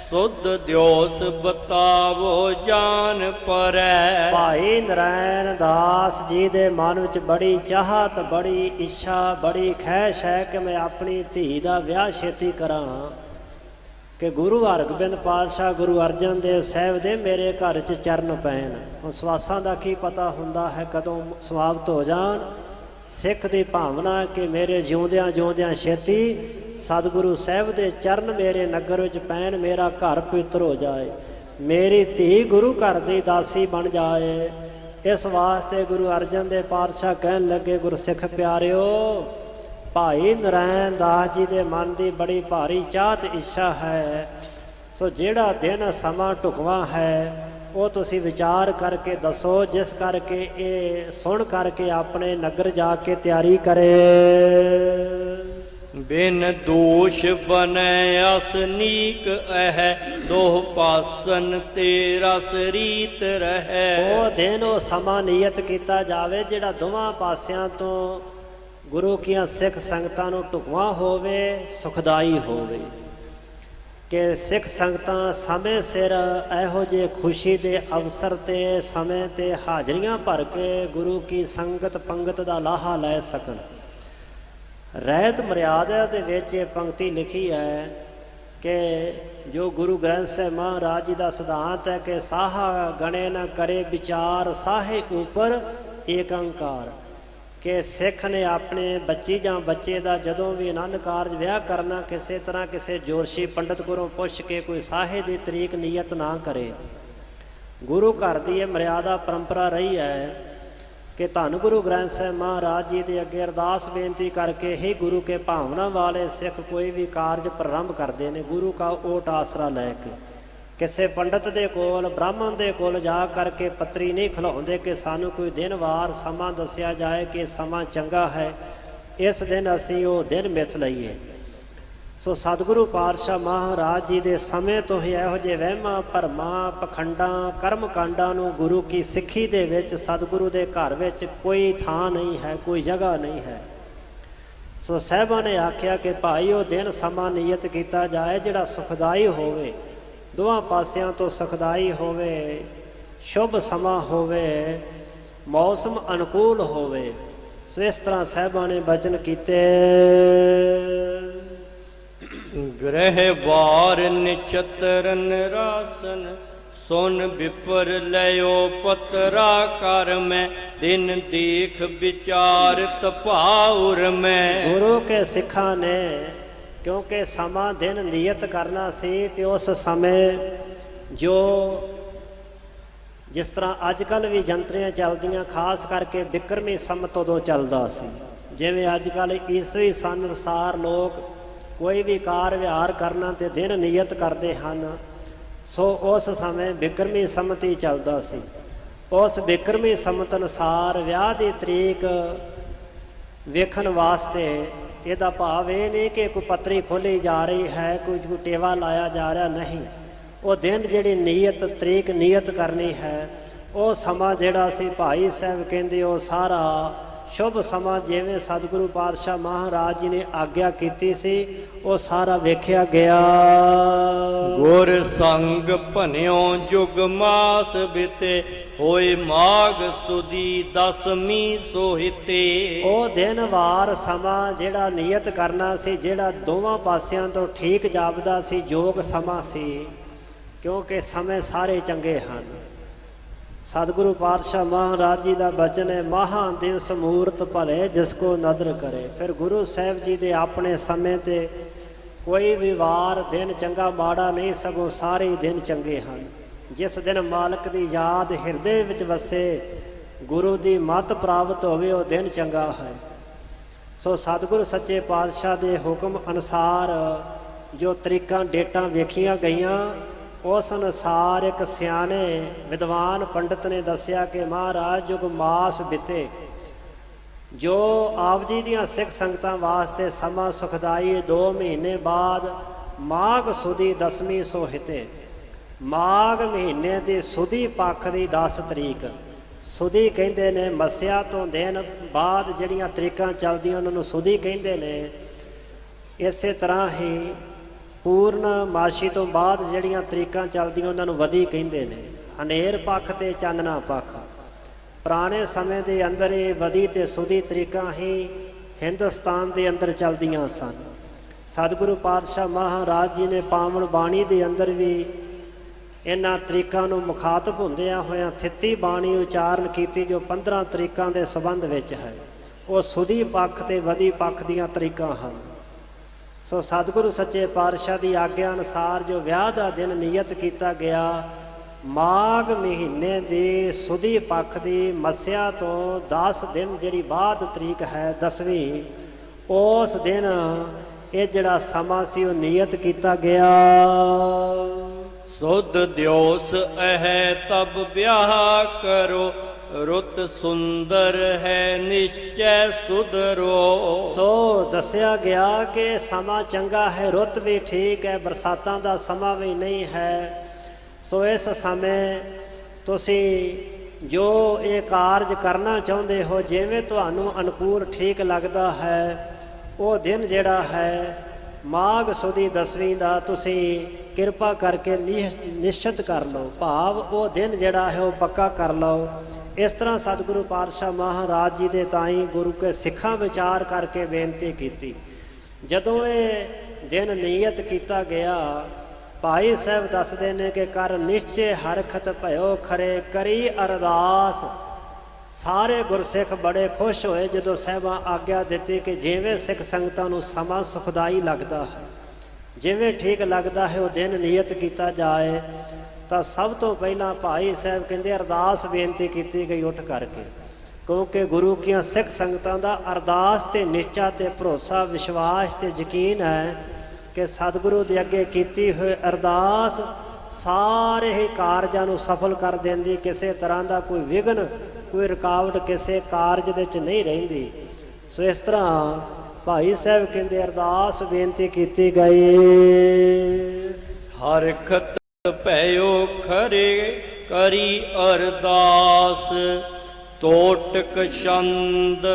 ਸੁਧ ਦਿਓਸ ਬਤਾਵੋ ਜਾਨ ਪਰੈ। ਭਾਈ ਨਰਾਇਣ ਦਾਸ ਜੀ ਦੇ ਮਨ ਵਿੱਚ ਬੜੀ ਚਾਹਤ, ਬੜੀ ਇੱਛਾ, ਬੜੀ ਖਹਿਸ਼ ਹੈ ਕਿ ਮੈਂ ਆਪਣੀ ਧੀ ਦਾ ਵਿਆਹ ਛੇਤੀ ਕਰਾਂ ਕਿ ਗੁਰੂ ਹਰਗੋਬਿੰਦ ਪਾਤਸ਼ਾਹ ਗੁਰੂ ਅਰਜਨ ਦੇਵ ਸਾਹਿਬ ਦੇ ਮੇਰੇ ਘਰ 'ਚ ਚਰਨ ਪੈਣ। ਹੁਣ ਸਵਾਸਾਂ ਦਾ ਕੀ ਪਤਾ ਹੁੰਦਾ ਹੈ ਕਦੋਂ ਸਮਾਪਤ ਹੋ ਜਾਣ। ਸਿੱਖ ਦੀ ਭਾਵਨਾ ਕਿ ਮੇਰੇ ਜਿਉਂਦਿਆਂ ਜਿਉਂਦਿਆਂ ਛੇਤੀ ਸਤਿਗੁਰੂ ਸਾਹਿਬ ਦੇ ਚਰਨ ਮੇਰੇ ਨਗਰ ਵਿੱਚ ਪੈਣ, ਮੇਰਾ ਘਰ ਪਵਿੱਤਰ ਹੋ ਜਾਏ, ਮੇਰੀ ਧੀ ਗੁਰੂ ਘਰ ਦੀ ਦਾਸੀ ਬਣ ਜਾਏ। ਇਸ ਵਾਸਤੇ ਗੁਰੂ ਅਰਜਨ ਦੇਵ ਪਾਤਸ਼ਾਹ ਕਹਿਣ ਲੱਗੇ, ਗੁਰਸਿੱਖ ਪਿਆਰਿਓ, ਭਾਈ ਨਰਾਇਣ ਦਾਸ ਜੀ ਦੇ ਮਨ ਦੀ ਬੜੀ ਭਾਰੀ ਚਾਹਤ ਇੱਛਾ ਹੈ, ਸੋ ਜਿਹੜਾ ਦਿਨ ਸਮਾਂ ਢੁਕਵਾਂ ਹੈ ਉਹ ਤੁਸੀਂ ਵਿਚਾਰ ਕਰਕੇ ਦੱਸੋ, ਜਿਸ ਕਰਕੇ ਇਹ ਸੁਣ ਕਰਕੇ ਆਪਣੇ ਨਗਰ ਜਾ ਕੇ ਤਿਆਰੀ ਕਰੇ। ਬਿਨ ਦੋਸ਼ ਬਨੈ ਅਸਨੀਕ ਅਹਿ ਦੋਹ ਪਾਸਨ ਤੇ ਰਸ ਰੀਤ ਰਹੈ। ਉਹ ਦਿਨ ਉਹ ਸਮਾਂ ਨਿਯਤ ਕੀਤਾ ਜਾਵੇ ਜਿਹੜਾ ਦੋਵਾਂ ਪਾਸਿਆਂ ਤੋਂ ਗੁਰੂ ਕੀਆਂ ਸਿੱਖ ਸੰਗਤਾਂ ਨੂੰ ਢੁਕਵਾਂ ਹੋਵੇ, ਸੁਖਦਾਈ ਹੋਵੇ ਕਿ ਸਿੱਖ ਸੰਗਤਾਂ ਸਮੇਂ ਸਿਰ ਇਹੋ ਜਿਹੇ ਖੁਸ਼ੀ ਦੇ ਅਵਸਰ ਤੇ ਸਮੇਂ ਤੇ ਹਾਜ਼ਰੀਆਂ ਭਰ ਕੇ ਗੁਰੂ ਕੀ ਸੰਗਤ ਪੰਗਤ ਦਾ ਲਾਹਾ ਲੈ ਸਕਣ। ਰਹਿਤ ਮਰਿਆਦਾ ਦੇ ਵਿੱਚ ਇਹ ਪੰਕਤੀ ਲਿਖੀ ਹੈ ਕਿ ਜੋ ਗੁਰੂ ਗ੍ਰੰਥ ਸਾਹਿਬ ਮਹਾਰਾਜ ਜੀ ਦਾ ਸਿਧਾਂਤ ਹੈ ਕਿ ਸਾਹਾ ਗਣੇ ਨਾ ਕਰੇ ਵਿਚਾਰ, ਸਾਹੇ ਉਪਰ ਏਕੰਕਾਰ, ਕਿ ਸਿੱਖ ਨੇ ਆਪਣੇ ਬੱਚੀ ਜਾਂ ਬੱਚੇ ਦਾ ਜਦੋਂ ਵੀ ਆਨੰਦ ਕਾਰਜ ਵਿਆਹ ਕਰਨਾ ਕਿਸੇ ਤਰ੍ਹਾਂ ਕਿਸੇ ਜੋਰਸ਼ੀ ਪੰਡਤ ਕੋਲੋਂ ਪੁੱਛ ਕੇ ਕੋਈ ਸਾਹੇ ਦੀ ਤਰੀਕ ਨੀਅਤ ਨਾ ਕਰੇ। ਗੁਰੂ ਘਰ ਦੀ ਇਹ ਮਰਿਆਦਾ ਪਰੰਪਰਾ ਰਹੀ ਹੈ ਕਿ ਧੰਨ ਗੁਰੂ ਗ੍ਰੰਥ ਸਾਹਿਬ ਮਹਾਰਾਜ ਜੀ ਦੇ ਅੱਗੇ ਅਰਦਾਸ ਬੇਨਤੀ ਕਰਕੇ ਹੀ ਗੁਰੂ ਕੇ ਭਾਵਨਾ ਵਾਲੇ ਸਿੱਖ ਕੋਈ ਵੀ ਕਾਰਜ ਪ੍ਰਾਰੰਭ ਕਰਦੇ ਨੇ, ਗੁਰੂ ਕਾ ਓਟ ਆਸਰਾ ਲੈ ਕੇ। ਕਿਸੇ ਪੰਡਤ ਦੇ ਕੋਲ, ਬ੍ਰਾਹਮਣ ਦੇ ਕੋਲ ਜਾ ਕਰਕੇ ਪੱਤਰੀ ਨਹੀਂ ਖਿਲਾਉਂਦੇ ਕਿ ਸਾਨੂੰ ਕੋਈ ਦਿਨ ਵਾਰ ਸਮਾਂ ਦੱਸਿਆ ਜਾਏ ਕਿ ਸਮਾਂ ਚੰਗਾ ਹੈ, ਇਸ ਦਿਨ ਅਸੀਂ ਉਹ ਦਿਨ ਮਿਥ ਲਈਏ। ਸੋ ਸਤਿਗੁਰੂ ਪਾਤਸ਼ਾਹ ਮਹਾਰਾਜ ਜੀ ਦੇ ਸਮੇਂ ਤੋਂ ਹੀ ਇਹੋ ਜਿਹੇ ਵਹਿਮਾਂ ਭਰਮਾਂ ਪਖੰਡਾਂ ਕਰਮ ਕਾਂਡਾਂ ਨੂੰ ਗੁਰੂ ਕੀ ਸਿੱਖੀ ਦੇ ਵਿੱਚ ਸਤਿਗੁਰੂ ਦੇ ਘਰ ਵਿੱਚ ਕੋਈ ਥਾਂ ਨਹੀਂ ਹੈ, ਕੋਈ ਜਗ੍ਹਾ ਨਹੀਂ ਹੈ। ਸੋ ਸਾਹਿਬਾਂ ਨੇ ਆਖਿਆ ਕਿ ਭਾਈ ਉਹ ਦਿਨ ਸਮਾਂ ਨਿਯਤ ਕੀਤਾ ਜਾਏ ਜਿਹੜਾ ਸੁਖਦਾਈ ਹੋਵੇ, ਦੋਵਾਂ ਪਾਸਿਆਂ ਤੋਂ ਸੁਖਦਾਈ ਹੋਵੇ, ਸ਼ੁਭ ਸਮਾਂ ਹੋਵੇ, ਮੌਸਮ ਅਨੁਕੂਲ ਹੋਵੇ। ਸੋ ਇਸ ਤਰ੍ਹਾਂ ਸਾਹਿਬਾਂ ਨੇ ਬਚਨ ਕੀਤੇ। ਗ੍ਰਹਿ ਵਾਰ ਨਿਛਤਰਨ ਰਾਸਨ ਸੁਨ ਵਿਪਰ ਲਿਓ ਪਤਰਾ ਕਰ ਮੈਂ ਦਿਨ ਦੇਖ ਵਿਚਾਰ ਤਪਾਉਰ ਮੈਂ। ਗੁਰੂ ਕੇ ਸਿੱਖਾਂ ਨੇ ਕਿਉਂਕਿ ਸਮਾਂ ਦਿਨ ਨਿਯਤ ਕਰਨਾ ਸੀ ਤੇ ਉਸ ਸਮੇਂ ਜੋ ਜਿਸ ਤਰ੍ਹਾਂ ਅੱਜ ਕੱਲ੍ਹ ਵੀ ਜੰਤਰੀਆਂ ਚੱਲਦੀਆਂ, ਖਾਸ ਕਰਕੇ ਬਿਕਰਮੀ ਸੰਮਤ ਉਦੋਂ ਚੱਲਦਾ ਸੀ। ਜਿਵੇਂ ਅੱਜ ਕੱਲ੍ਹ ਈਸਵੀ ਸਨ ਅਨੁਸਾਰ ਲੋਕ ਕੋਈ ਵੀ ਕਾਰ ਵਿਹਾਰ ਕਰਨਾ ਤੇ ਦਿਨ ਨਿਯਤ ਕਰਦੇ ਹਨ, ਸੋ ਉਸ ਸਮੇਂ ਬਿਕਰਮੀ ਸੰਮਤ ਹੀ ਚੱਲਦਾ ਸੀ। ਉਸ ਬਿਕਰਮੀ ਸੰਮਤ ਅਨੁਸਾਰ ਵਿਆਹ ਦੀ ਤਰੀਕ ਵੇਖਣ ਵਾਸਤੇ ਇਹਦਾ ਭਾਵ ਇਹ ਨਹੀਂ ਕਿ ਕੋਈ ਪੱਤਰੀ ਖੋਲ੍ਹੀ ਜਾ ਰਹੀ ਹੈ, ਕੋਈ ਟੇਵਾ ਲਾਇਆ ਜਾ ਰਿਹਾ, ਨਹੀਂ। ਉਹ ਦਿਨ ਜਿਹੜੀ ਨੀਅਤ ਤਰੀਕ ਨੀਅਤ ਕਰਨੀ ਹੈ, ਉਹ ਸਮਾਂ ਜਿਹੜਾ ਸੀ ਭਾਈ ਸਾਹਿਬ ਕਹਿੰਦੇ ਉਹ ਸਾਰਾ ਸ਼ੁਭ ਸਮਾਂ ਜਿਵੇਂ ਸਤਿਗੁਰੂ ਪਾਤਸ਼ਾਹ ਮਹਾਰਾਜ ਜੀ ਨੇ ਆਗਿਆ ਕੀਤੀ ਸੀ ਉਹ ਸਾਰਾ ਵੇਖਿਆ ਗਿਆ। ਗੁਰ ਸੰਗ ਭਨਿਓ ਜੁਗ ਮਾਸ ਬਿਤੇ ਹੋਏ ਮਾਘ ਸੁਦੀ ਦਸਵੀਂ ਸੋਹਿਤੇ। ਉਹ ਦਿਨ ਵਾਰ ਸਮਾਂ ਜਿਹੜਾ ਨਿਯਤ ਕਰਨਾ ਸੀ, ਜਿਹੜਾ ਦੋਵਾਂ ਪਾਸਿਆਂ ਤੋਂ ਠੀਕ ਜਾਪਦਾ ਸੀ, ਯੋਗ ਸਮਾਂ ਸੀ, ਕਿਉਂਕਿ ਸਮੇਂ ਸਾਰੇ ਚੰਗੇ ਹਨ। ਸਤਿਗੁਰੂ ਪਾਤਸ਼ਾਹ ਮਹਾਰਾਜ ਜੀ ਦਾ ਬਚਨ ਹੈ, ਮਹਾਂ ਦਿਵਸ ਮੂਰਤ ਭਲੇ ਜਿਸ ਕੋ ਨਦਰ ਕਰੇ। ਫਿਰ ਗੁਰੂ ਸਾਹਿਬ ਜੀ ਦੇ ਆਪਣੇ ਸਮੇਂ ਤੇ ਕੋਈ ਵੀ ਵਾਰ ਦਿਨ ਚੰਗਾ ਮਾੜਾ ਨਹੀਂ, ਸਗੋਂ ਸਾਰੇ ਦਿਨ ਚੰਗੇ ਹਨ। ਜਿਸ ਦਿਨ ਮਾਲਕ ਦੀ ਯਾਦ ਹਿਰਦੇ ਵਿੱਚ ਵਸੇ, ਗੁਰੂ ਦੀ ਮੱਤ ਪ੍ਰਾਪਤ ਹੋਵੇ, ਉਹ ਦਿਨ ਚੰਗਾ ਹੈ। ਸੋ ਸਤਿਗੁਰੂ ਸੱਚੇ ਪਾਤਸ਼ਾਹ ਦੇ ਹੁਕਮ ਅਨੁਸਾਰ ਜੋ ਤਰੀਕਾਂ ਡੇਟਾਂ ਵੇਖੀਆਂ ਗਈਆਂ, ਉਸ ਅਨੁਸਾਰ ਇੱਕ ਸਿਆਣੇ ਵਿਦਵਾਨ ਪੰਡਤ ਨੇ ਦੱਸਿਆ ਕਿ ਮਹਾਰਾਜ ਜੁਗ ਮਾਸ ਬਿਤੇ, ਜੋ ਆਪ ਜੀ ਦੀਆਂ ਸਿੱਖ ਸੰਗਤਾਂ ਵਾਸਤੇ ਸਮਾਂ ਸੁਖਦਾਈ 2 ਮਹੀਨੇ ਬਾਅਦ ਮਾਘ ਸੁਦੀ 10ਵੀਂ ਸੋਹਿਤੇ, ਮਾਘ ਮਹੀਨੇ ਦੀ ਸੁਦੀ ਪੱਖ ਦੀ 10 ਤਰੀਕ, ਸੁਦੀ ਕਹਿੰਦੇ ਨੇ ਮੱਸਿਆ ਤੋਂ ਦਿਨ ਬਾਅਦ ਜਿਹੜੀਆਂ ਤਰੀਕਾਂ ਚੱਲਦੀਆਂ ਉਹਨਾਂ ਨੂੰ ਸੁਦੀ ਕਹਿੰਦੇ ਨੇ। ਇਸੇ ਤਰ੍ਹਾਂ ਹੀ ਪੂਰਨਮਾਸ਼ੀ ਤੋਂ ਬਾਅਦ ਜਿਹੜੀਆਂ ਤਰੀਕਾਂ ਚੱਲਦੀਆਂ ਉਹਨਾਂ ਨੂੰ ਵਦੀ ਕਹਿੰਦੇ ਨੇ। ਹਨੇਰ ਪੱਖ ਤੇ ਚਾਨਣਾ ਪੱਖ, ਪੁਰਾਣੇ ਸਮੇਂ ਦੇ ਅੰਦਰ ਇਹ ਵਦੀ ਤੇ ਸੁਦੀ ਤਰੀਕਾਂ ਹੀ ਹਿੰਦੁਸਤਾਨ ਦੇ ਅੰਦਰ ਚੱਲਦੀਆਂ ਸਨ। ਸਤਿਗੁਰੂ ਪਾਤਸ਼ਾਹ ਮਹਾਰਾਜ ਜੀ ਨੇ ਪਾਵਨ ਬਾਣੀ ਦੇ ਅੰਦਰ ਵੀ ਇਹਨਾਂ ਤਰੀਕਾਂ ਨੂੰ ਮੁਖਾਤਬ ਹੁੰਦਿਆਂ ਹੋਇਆਂ ਥਿੱਤੀ ਬਾਣੀ ਉਚਾਰਨ ਕੀਤੀ, ਜੋ 15 ਤਰੀਕਾਂ ਦੇ ਸੰਬੰਧ ਵਿੱਚ ਹੈ। ਉਹ ਸੁਦੀ ਪੱਖ ਤੇ ਵਦੀ ਪੱਖ ਦੀਆਂ ਤਰੀਕਾਂ ਹਨ। ਸੋ ਸਤਿਗੁਰੂ ਸੱਚੇ ਪਾਤਸ਼ਾਹ ਦੀ ਆਗਿਆ ਅਨੁਸਾਰ ਜੋ ਵਿਆਹ ਦਾ ਦਿਨ ਨਿਯਤ ਕੀਤਾ ਗਿਆ, ਮਾਘ ਮਹੀਨੇ ਦੀ ਸੁਦੀ ਪੱਖ ਦੀ ਮੱਸਿਆ ਤੋਂ 10 ਦਿਨ ਜਿਹੜੀ ਬਾਅਦ ਤਰੀਕ ਹੈ 10ਵੀਂ, ਉਸ ਦਿਨ ਇਹ ਜਿਹੜਾ ਸਮਾਂ ਸੀ ਉਹ ਨਿਯਤ ਕੀਤਾ ਗਿਆ। ਸੁਧ ਦਿਓਸ ਅਹੈ ਤਬ ਵਿਆਹ ਕਰੋ, ਰੁੱਤ ਸੁੰਦਰ ਹੈ ਨਿਸ਼ਚੈ ਸੁਧਰੋ। ਸੋ ਦੱਸਿਆ ਗਿਆ ਕਿ ਸਮਾਂ ਚੰਗਾ ਹੈ, ਰੁੱਤ ਵੀ ਠੀਕ ਹੈ, ਬਰਸਾਤਾਂ ਦਾ ਸਮਾਂ ਵੀ ਨਹੀਂ ਹੈ। ਸੋ ਇਸ ਸਮੇਂ ਤੁਸੀਂ ਜੋ ਇਹ ਕਾਰਜ ਕਰਨਾ ਚਾਹੁੰਦੇ ਹੋ, ਜਿਵੇਂ ਤੁਹਾਨੂੰ ਅਨੁਕੂਲ ਠੀਕ ਲੱਗਦਾ ਹੈ, ਉਹ ਦਿਨ ਜਿਹੜਾ ਹੈ ਮਾਘ ਸੁਦੀ 10ਵੀਂ ਦਾ ਤੁਸੀਂ ਕਿਰਪਾ ਕਰਕੇ ਨਿਸ਼ਚਿਤ ਕਰ ਲਓ, ਭਾਵ ਉਹ ਦਿਨ ਜਿਹੜਾ ਹੈ ਉਹ ਪੱਕਾ ਕਰ ਲਓ। ਇਸ ਤਰ੍ਹਾਂ ਸਤਿਗੁਰੂ ਪਾਤਸ਼ਾਹ ਮਹਾਰਾਜ ਜੀ ਦੇ ਤਾਈਂ ਗੁਰੂ ਕੇ ਸਿੱਖਾਂ ਵਿਚਾਰ ਕਰਕੇ ਬੇਨਤੀ ਕੀਤੀ। ਜਦੋਂ ਇਹ ਦਿਨ ਨਿਯਤ ਕੀਤਾ ਗਿਆ, ਭਾਈ ਸਾਹਿਬ ਦੱਸਦੇ ਨੇ ਕਿ ਕਰ ਨਿਸ਼ਚੇ ਹਰਖਤ ਭਇਓ ਖਰੇ, ਕਰੀ ਅਰਦਾਸ। ਸਾਰੇ ਗੁਰਸਿੱਖ ਬੜੇ ਖੁਸ਼ ਹੋਏ ਜਦੋਂ ਸਾਹਿਬਾਂ ਆਗਿਆ ਦਿੱਤੀ ਕਿ ਜਿਵੇਂ ਸਿੱਖ ਸੰਗਤਾਂ ਨੂੰ ਸਮਾਂ ਸੁਖਦਾਈ ਲੱਗਦਾ ਹੈ, ਜਿਵੇਂ ਠੀਕ ਲੱਗਦਾ ਹੈ, ਉਹ ਦਿਨ ਨਿਯਤ ਕੀਤਾ ਜਾਏ। ਤਾਂ ਸਭ ਤੋਂ ਪਹਿਲਾਂ ਭਾਈ ਸਾਹਿਬ ਕਹਿੰਦੇ ਅਰਦਾਸ ਬੇਨਤੀ ਕੀਤੀ ਗਈ ਉੱਠ ਕਰਕੇ, ਕਿਉਂਕਿ ਗੁਰੂ ਕੀਆਂ ਸਿੱਖ ਸੰਗਤਾਂ ਦਾ ਅਰਦਾਸ ਤੇ ਨਿਸ਼ਚਾ ਤੇ ਭਰੋਸਾ, ਵਿਸ਼ਵਾਸ ਤੇ ਯਕੀਨ ਹੈ ਕਿ ਸਤਿਗੁਰੂ ਦੇ ਅੱਗੇ ਕੀਤੀ ਹੋਈ ਅਰਦਾਸ ਸਾਰੇ ਹੀ ਕਾਰਜਾਂ ਨੂੰ ਸਫਲ ਕਰ ਦਿੰਦੀ। ਕਿਸੇ ਤਰ੍ਹਾਂ ਦਾ ਕੋਈ ਵਿਘਨ, ਕੋਈ ਰੁਕਾਵਟ ਕਿਸੇ ਕਾਰਜ ਦੇ ਵਿੱਚ ਨਹੀਂ ਰਹਿੰਦੀ। ਸੋ ਇਸ ਤਰ੍ਹਾਂ ਭਾਈ ਸਾਹਿਬ ਕਹਿੰਦੇ ਅਰਦਾਸ ਬੇਨਤੀ ਕੀਤੀ ਗਈ। ਹਰਖਤ ਭਇਓ ਖਰੇ, ਕਰੀ ਅਰਦਾਸ। ਤੋਟਕ ਛੰਦ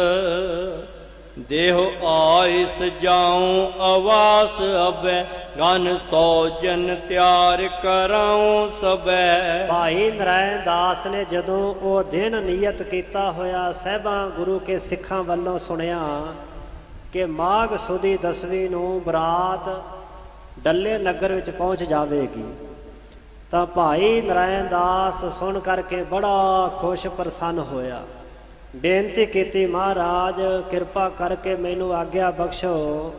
ਦੇਹੁ ਆਇਸ ਜਾਉ, ਆਵਾਸ ਅਬੈ ਗਨ ਸੋਜਨ ਤਿਆਰ ਕਰਾਉ ਸਬੈ। ਭਾਈ ਨਰਾਇਣ ਦਾਸ ਨੇ ਜਦੋਂ ਉਹ ਦਿਨ ਨਿਯਤ ਕੀਤਾ ਹੋਇਆ ਸਾਹਿਬਾਂ ਗੁਰੂ ਕੇ ਸਿੱਖਾਂ ਵੱਲੋਂ ਸੁਣਿਆ ਕਿ ਮਾਘ ਸੁਦੀ 10ਵੀਂ ਨੂੰ ਬਰਾਤ ਡੱਲੇ ਨਗਰ ਵਿੱਚ ਪਹੁੰਚ ਜਾਵੇਗੀ, ਤਾਂ ਭਾਈ ਨਰਾਇਣ ਦਾਸ ਸੁਣ ਕਰਕੇ ਬੜਾ ਖੁਸ਼ ਪ੍ਰਸੰਨ ਹੋਇਆ। ਬੇਨਤੀ ਕੀਤੀ, ਮਹਾਰਾਜ ਕਿਰਪਾ ਕਰਕੇ ਮੈਨੂੰ ਆਗਿਆ ਬਖਸ਼ੋ,